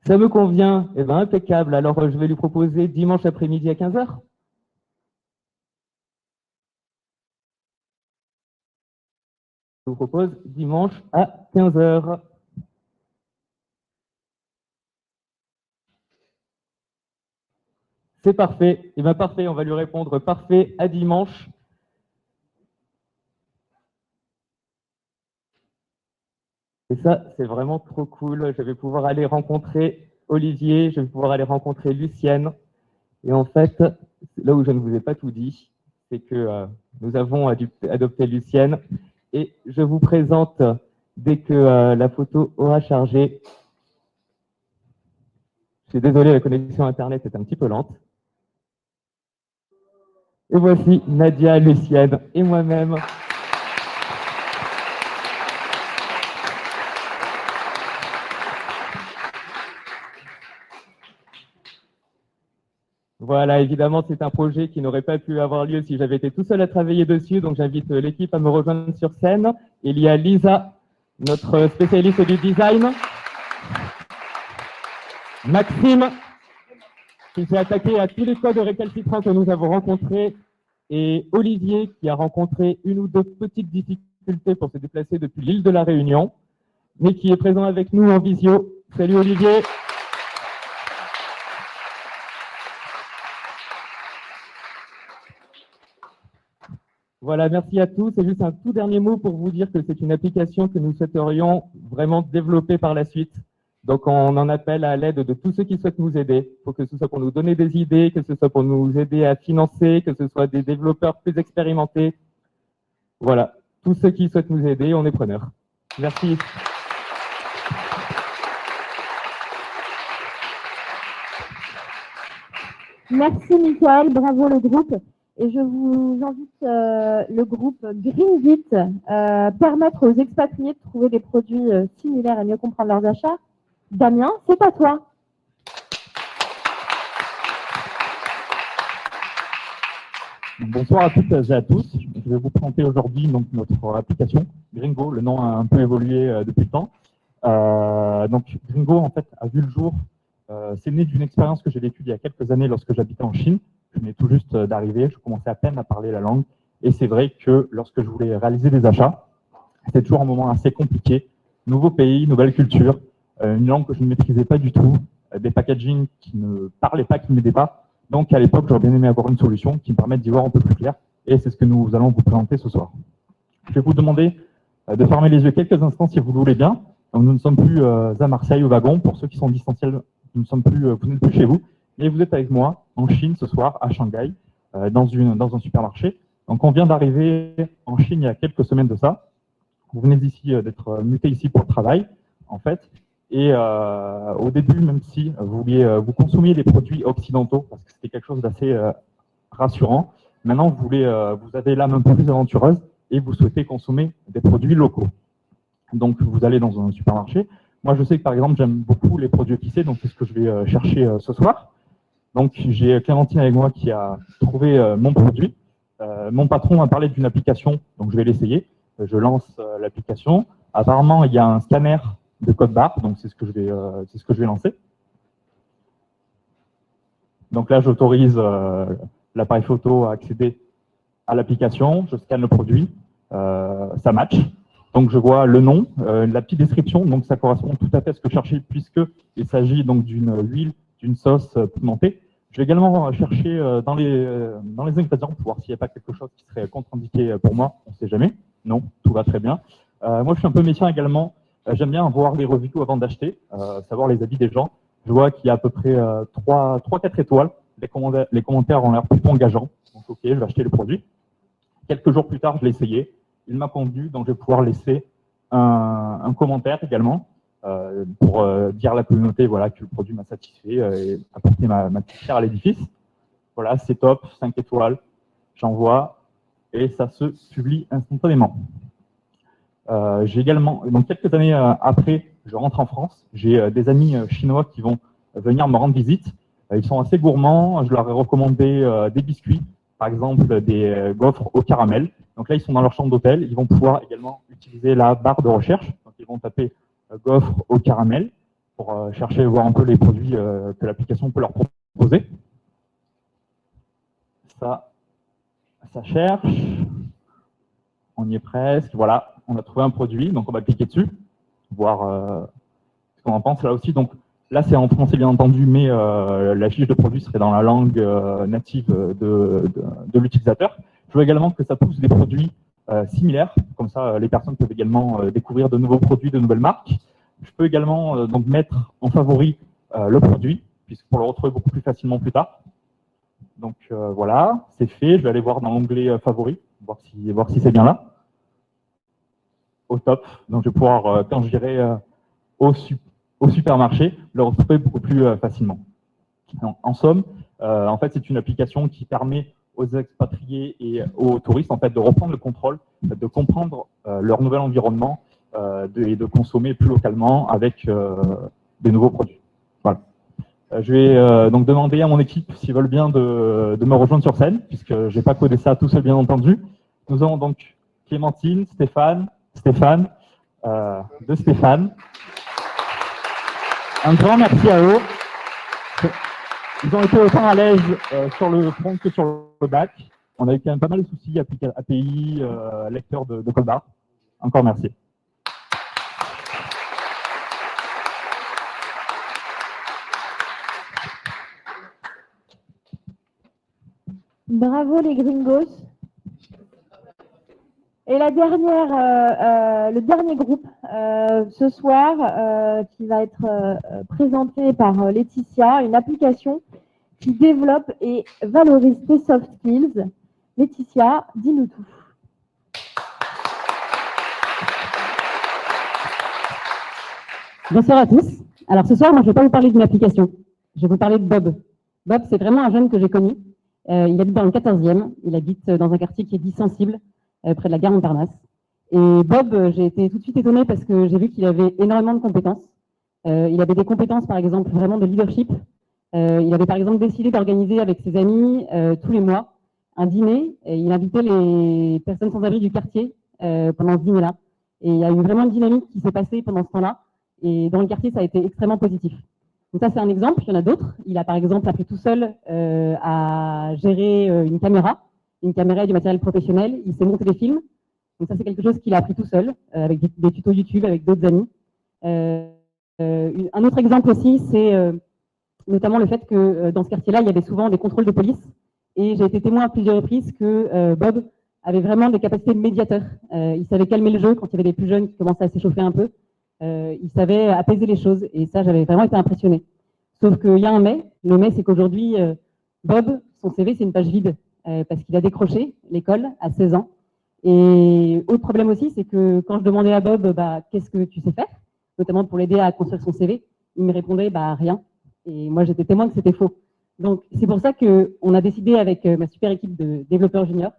Ça me convient. Eh ben, impeccable. Alors, je vais lui proposer dimanche après-midi à 15 h. Je vous propose dimanche à 15 h. C'est parfait. Eh bien, parfait, on va lui répondre parfait à dimanche. Et ça, c'est vraiment trop cool. Je vais pouvoir aller rencontrer Olivier, je vais pouvoir aller rencontrer Lucienne. Et en fait, là où je ne vous ai pas tout dit, c'est que nous avons adopté Lucienne. Et je vous présente, dès que la photo aura chargé, je suis désolé, la connexion Internet est un petit peu lente. Et voici Nadia, Lucienne et moi-même. Voilà, évidemment, c'est un projet qui n'aurait pas pu avoir lieu si j'avais été tout seul à travailler dessus. Donc, j'invite l'équipe à me rejoindre sur scène. Il y a Lisa, notre spécialiste du design. Maxime, qui s'est attaqué à tous les codes récalcitrants que nous avons rencontrés. Et Olivier, qui a rencontré une ou deux petites difficultés pour se déplacer depuis l'île de la Réunion, mais qui est présent avec nous en visio. Salut Olivier. Voilà, merci à tous. C'est juste un tout dernier mot pour vous dire que c'est une application que nous souhaiterions vraiment développer par la suite. Donc, on en appelle à l'aide de tous ceux qui souhaitent nous aider. Il faut que ce soit pour nous donner des idées, que ce soit pour nous aider à financer, que ce soit des développeurs plus expérimentés. Voilà, tous ceux qui souhaitent nous aider, on est preneurs. Merci. Merci Michael, bravo le groupe. Et je vous invite le groupe Greenbit, permettre aux expatriés de trouver des produits similaires et mieux comprendre leurs achats. Damien, c'est à toi. Bonsoir à toutes et à tous. Je vais vous présenter aujourd'hui donc notre application Gringo. Le nom a un peu évolué depuis le temps. Donc Gringo en fait a vu le jour. C'est né d'une expérience que j'ai vécue il y a quelques années lorsque j'habitais en Chine. Je venais tout juste d'arriver, je commençais à peine à parler la langue. Et c'est vrai que lorsque je voulais réaliser des achats, c'était toujours un moment assez compliqué. Nouveau pays, nouvelle culture, une langue que je ne maîtrisais pas du tout, des packaging qui ne parlaient pas, qui ne m'aidaient pas. Donc à l'époque, j'aurais bien aimé avoir une solution qui me permette d'y voir un peu plus clair. Et c'est ce que nous allons vous présenter ce soir. Je vais vous demander de fermer les yeux quelques instants si vous le voulez bien. Donc, nous ne sommes plus à Marseille au wagon. Pour ceux qui sont distanciels, nous ne sommes plus, vous n'êtes plus chez vous. Mais vous êtes avec moi en Chine ce soir, à Shanghai, dans un supermarché. Donc on vient d'arriver en Chine il y a quelques semaines de ça. Vous venez d'ici, d'être muté ici pour le travail, en fait. Et au début, même si vous consommiez des produits occidentaux, parce que c'était quelque chose d'assez rassurant, maintenant vous avez l'âme un peu plus aventureuse et vous souhaitez consommer des produits locaux. Donc vous allez dans un supermarché. Moi je sais que par exemple j'aime beaucoup les produits épicés, donc c'est ce que je vais chercher ce soir. Donc j'ai Clémentine avec moi qui a trouvé mon produit. Mon patron m'a parlé d'une application, donc je vais l'essayer. Je lance l'application. Apparemment il y a un scanner de code barre, donc c'est ce que je vais lancer. Donc là j'autorise l'appareil photo à accéder à l'application, je scanne le produit, ça match. Donc je vois le nom, la petite description, donc ça correspond tout à fait à ce que je cherchais puisqu'il s'agit donc d'une huile, d'une sauce pimentée. Je vais également chercher dans les ingrédients pour voir s'il n'y a pas quelque chose qui serait contre-indiqué pour moi, on ne sait jamais. Non, tout va très bien. Moi je suis un peu méfiant également, j'aime bien voir les reviews avant d'acheter, savoir les avis des gens. Je vois qu'il y a à peu près 3-4 étoiles, les commentaires ont l'air plutôt engageants, donc ok, je vais acheter le produit. Quelques jours plus tard, je l'ai essayé. Il m'a convenu, donc je vais pouvoir laisser un commentaire également pour dire à la communauté voilà, que le produit m'a satisfait et apporter ma petite pierre à l'édifice. Voilà, c'est top, 5 étoiles, j'envoie et ça se publie instantanément. J'ai également, donc quelques années après, je rentre en France. J'ai des amis chinois qui vont venir me rendre visite. Ils sont assez gourmands. Je leur ai recommandé des biscuits, par exemple des gaufres au caramel. Donc là, ils sont dans leur chambre d'hôtel. Ils vont pouvoir également utiliser la barre de recherche. Donc ils vont taper gaufres au caramel pour chercher et voir un peu les produits que l'application peut leur proposer. Ça cherche. On y est presque. Voilà, on a trouvé un produit. Donc on va cliquer dessus, voir ce qu'on en pense. Là aussi, donc là c'est en français bien entendu, mais la fiche de produit serait dans la langue native de l'utilisateur. Je veux également que ça pousse des produits similaires, comme ça les personnes peuvent également découvrir de nouveaux produits, de nouvelles marques. Je peux également donc mettre en favori le produit, puisque pour le retrouver beaucoup plus facilement plus tard. Donc voilà, c'est fait. Je vais aller voir dans l'onglet favori, voir si c'est bien là. Au top. Donc je vais pouvoir, quand j'irai au supermarché, le retrouver beaucoup plus facilement. Donc, en somme, en fait, c'est une application qui permet aux expatriés et aux touristes en fait, de reprendre le contrôle, de comprendre leur nouvel environnement et de consommer plus localement avec des nouveaux produits. Voilà. Je vais donc demander à mon équipe s'ils veulent bien de me rejoindre sur scène, puisque je n'ai pas codé ça tout seul, bien entendu. Nous avons donc Clémentine, Stéphane, de Stéphane. Un grand merci à eux. Ils ont été autant à l'aise sur le front que sur le back. On a eu quand même pas mal de soucis, API, lecteur de code barre. Encore merci. Bravo les gringos. Et la dernière, le dernier groupe ce soir qui va être présenté par Laetitia, une application qui développe et valorise tes soft skills. Laetitia, dis-nous tout. Bonsoir à tous. Alors ce soir, moi je ne vais pas vous parler d'une application, je vais vous parler de Bob. Bob, c'est vraiment un jeune que j'ai connu. Il habite dans le 14e, il habite dans un quartier qui est dit sensible, près de la gare Montparnasse. Et Bob, j'ai été tout de suite étonnée parce que j'ai vu qu'il avait énormément de compétences. Il avait des compétences, par exemple, vraiment de leadership. Il avait, par exemple, décidé d'organiser avec ses amis, tous les mois, un dîner. Et il invitait les personnes sans abri du quartier pendant ce dîner-là. Et il y a eu vraiment une dynamique qui s'est passée pendant ce temps-là. Et dans le quartier, ça a été extrêmement positif. Donc ça, c'est un exemple. Il y en a d'autres. Il a, par exemple, appris tout seul à gérer une caméra et du matériel professionnel. Il sait monter des films. Donc ça, c'est quelque chose qu'il a appris tout seul, avec des tutos YouTube, avec d'autres amis. Un autre exemple aussi, c'est notamment le fait que dans ce quartier-là, il y avait souvent des contrôles de police. Et j'ai été témoin à plusieurs reprises que Bob avait vraiment des capacités de médiateur. Il savait calmer le jeu quand il y avait des plus jeunes qui commençaient à s'échauffer un peu. Il savait apaiser les choses. Et ça, j'avais vraiment été impressionnée. Sauf qu'il y a un mais. Le mais, c'est qu'aujourd'hui, Bob, son CV, c'est une page vide. Parce qu'il a décroché l'école à 16 ans. Et autre problème aussi, c'est que quand je demandais à Bob, qu'est-ce que tu sais faire, notamment pour l'aider à construire son CV. Il me répondait bah, rien. Et moi, j'étais témoin que c'était faux. Donc, c'est pour ça qu'on a décidé avec ma super équipe de développeurs juniors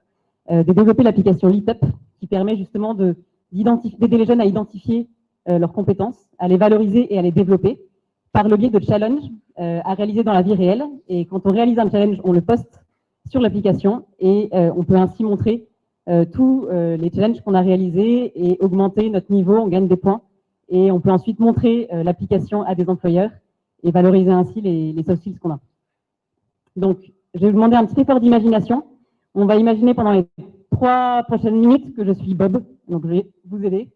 de développer l'application LeetUp qui permet justement d'aider les jeunes à identifier leurs compétences, à les valoriser et à les développer par le biais de challenges à réaliser dans la vie réelle. Et quand on réalise un challenge, on le poste sur l'application et on peut ainsi montrer tous les challenges qu'on a réalisés et augmenter notre niveau, on gagne des points. Et on peut ensuite montrer l'application à des employeurs et valoriser ainsi les soft skills qu'on a. Donc, je vais vous demander un petit effort d'imagination. On va imaginer pendant les 3 prochaines minutes que je suis Bob. Donc, je vais vous aider.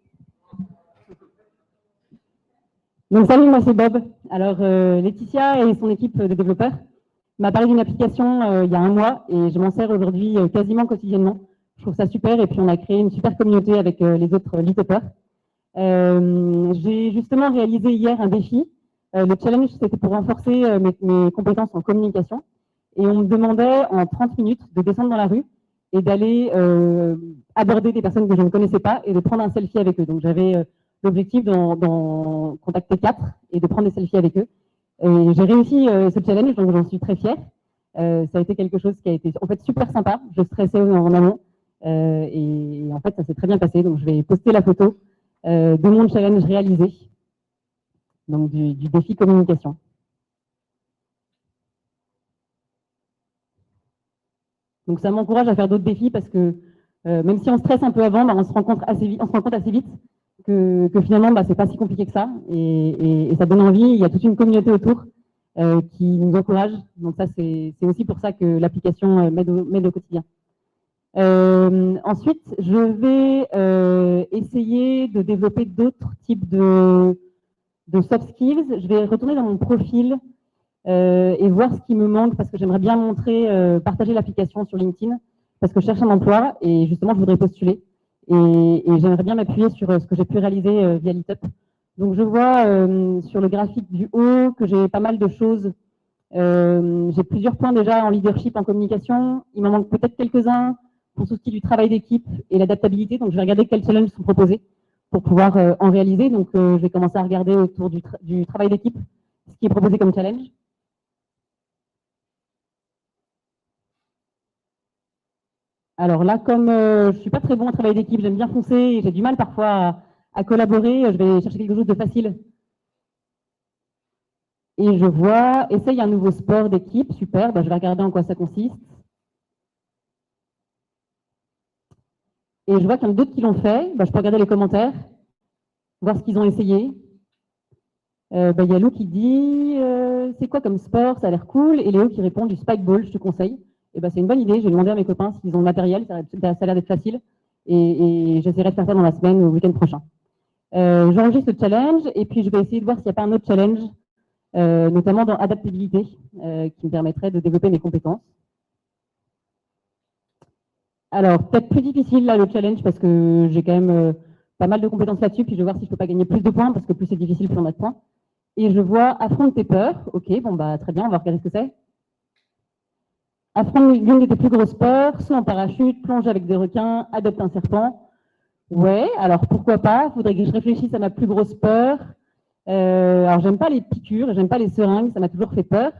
Donc, salut, moi c'est Bob. Alors, Laetitia et son équipe de développeurs m'a parlé d'une application il y a 1 mois et je m'en sers aujourd'hui quasiment quotidiennement. Je trouve ça super et puis on a créé une super communauté avec les autres LeetUpers. J'ai justement réalisé hier un défi. Le challenge, c'était pour renforcer mes compétences en communication. Et on me demandait en 30 minutes de descendre dans la rue et d'aller aborder des personnes que je ne connaissais pas et de prendre un selfie avec eux. Donc j'avais l'objectif d'en contacter 4 et de prendre des selfies avec eux. Et j'ai réussi ce challenge, donc j'en suis très fière. Ça a été quelque chose qui a été en fait super sympa. Je stressais en amont et en fait ça s'est très bien passé. Donc je vais poster la photo de mon challenge réalisé, donc du défi communication. Donc ça m'encourage à faire d'autres défis parce que même si on stresse un peu avant, bah, on se rend compte assez vite que finalement bah, c'est pas si compliqué que ça et ça donne envie. Il y a toute une communauté autour qui nous encourage. Donc ça c'est aussi pour ça que l'application m'aide au quotidien. Ensuite, je vais essayer de développer d'autres types de soft skills. Je vais retourner dans mon profil et voir ce qui me manque parce que j'aimerais bien montrer, partager l'application sur LinkedIn parce que je cherche un emploi et justement je voudrais postuler et j'aimerais bien m'appuyer sur ce que j'ai pu réaliser via LeetUp. Donc je vois sur le graphique du haut que j'ai pas mal de choses. J'ai plusieurs points déjà en leadership, en communication. Il m'en manque peut-être quelques-uns pour tout ce qui est du travail d'équipe et l'adaptabilité. Donc je vais regarder quels challenges sont proposés pour pouvoir en réaliser. Donc je vais commencer à regarder autour du travail d'équipe ce qui est proposé comme challenge. Alors là, comme je suis pas très bon au travail d'équipe, j'aime bien foncer et j'ai du mal parfois à collaborer, je vais chercher quelque chose de facile. Et je vois, essaye un nouveau sport d'équipe, super, bah, je vais regarder en quoi ça consiste. Et je vois qu'il y en a d'autres qui l'ont fait, bah, je peux regarder les commentaires, voir ce qu'ils ont essayé. Bah, y a Lou qui dit c'est quoi comme sport, ça a l'air cool, et Léo qui répond du spikeball, je te conseille. Et bah, c'est une bonne idée, je vais demander à mes copains s'ils ont le matériel, ça a l'air d'être facile, et j'essaierai de faire ça dans la semaine ou le week-end prochain. J'enregistre le challenge, et puis je vais essayer de voir s'il n'y a pas un autre challenge, notamment dans adaptabilité, qui me permettrait de développer mes compétences. Alors, peut-être plus difficile là le challenge, parce que j'ai quand même pas mal de compétences là-dessus, puis je vais voir si je peux pas gagner plus de points, parce que plus c'est difficile, plus on a de points. Et je vois affronte tes peurs, ok, bon bah très bien, on va regarder ce que c'est. Affronte l'une de tes plus grosses peurs, saut en parachute, plonge avec des requins, adopte un serpent. Ouais, alors pourquoi pas, faudrait que je réfléchisse à ma plus grosse peur. Alors j'aime pas les piqûres, j'aime pas les seringues, ça m'a toujours fait peur.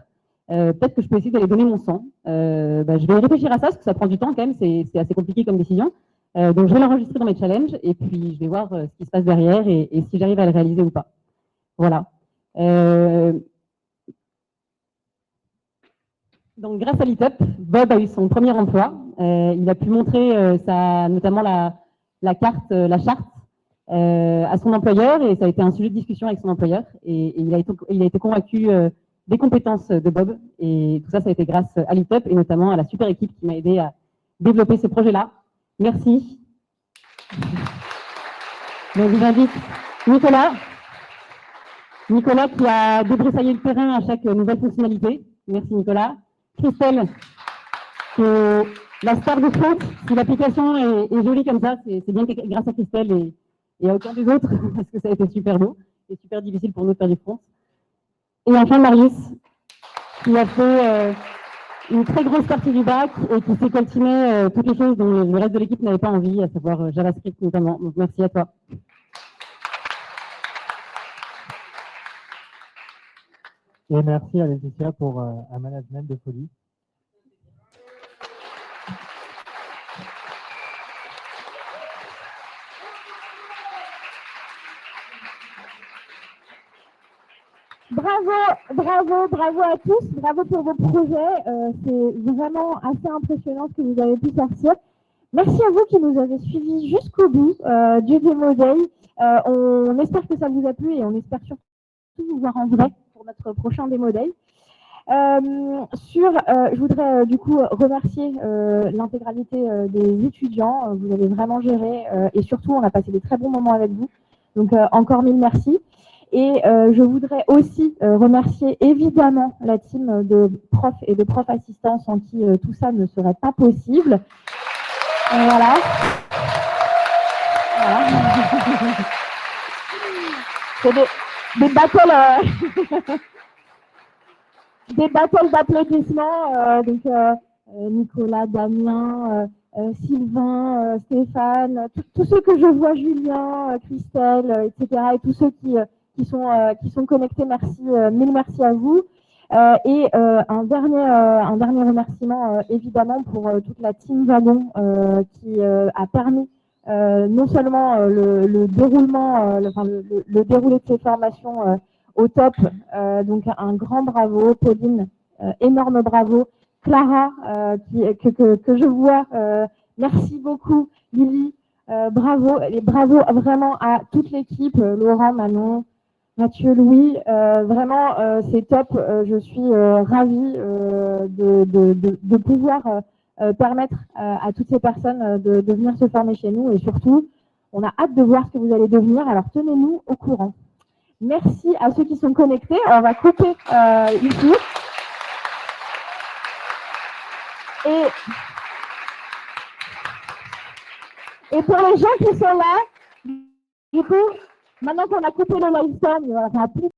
Peut-être que je peux essayer d'aller donner mon sang. Bah, je vais réfléchir à ça, parce que ça prend du temps quand même, c'est assez compliqué comme décision. Donc je vais l'enregistrer dans mes challenges, et puis je vais voir ce qui se passe derrière, et si j'arrive à le réaliser ou pas. Voilà. Donc, grâce à LeetUp, Bob a eu son premier emploi. Il a pu montrer notamment la charte à son employeur, et ça a été un sujet de discussion avec son employeur. Et il a été convaincu des compétences de Bob. Et tout ça, ça a été grâce à LeetUp et notamment à la super équipe qui m'a aidé à développer ce projet-là. Merci. Donc, j'invite Nicolas qui a débroussaillé le terrain à chaque nouvelle fonctionnalité. Merci Nicolas. Christelle, qui est la star de front. Si l'application est jolie comme ça, c'est bien grâce à Christelle et à aucun des autres, parce que ça a été super beau et super difficile pour nous de faire du front. Et enfin Marius, qui a fait une très grosse partie du bac et qui s'est coltiné toutes les choses dont le reste de l'équipe n'avait pas envie, à savoir JavaScript notamment. Donc merci à toi. Et merci à Laetitia pour un management de folie. Bravo à tous, bravo pour vos projets. C'est vraiment assez impressionnant ce que vous avez pu sortir. Merci à vous qui nous avez suivis jusqu'au bout du Demo Day. On espère que ça vous a plu et on espère surtout vous voir en vrai pour notre prochain Demo Day. Je voudrais du coup remercier l'intégralité des étudiants. Vous avez vraiment géré et surtout on a passé des très bons moments avec vous. Donc encore mille merci. Et je voudrais aussi remercier évidemment la team de profs et de profs assistants sans qui tout ça ne serait pas possible. Voilà. C'est des battles, des battles d'applaudissements. Nicolas, Damien, Sylvain, Stéphane, tous ceux que je vois, Julien, Christelle, etc. Et tous ceux qui sont connectés, merci, mille merci à vous. Et un dernier remerciement évidemment pour toute la team Wagon qui a permis non seulement le déroulement, le déroulé de ces formations au top. Donc un grand bravo, Pauline, énorme bravo, Clara que je vois, merci beaucoup, Lily, bravo, et bravo vraiment à toute l'équipe, Laurent, Manon, Mathieu, Louis, vraiment c'est top. Je suis ravie de pouvoir permettre à toutes ces personnes de venir se former chez nous et surtout, on a hâte de voir ce que vous allez devenir. Alors tenez-nous au courant. Merci à ceux qui sont connectés. On va couper ici. Et pour les gens qui sont là, du coup, maintenant qu'on a coupé le livestream, il va plus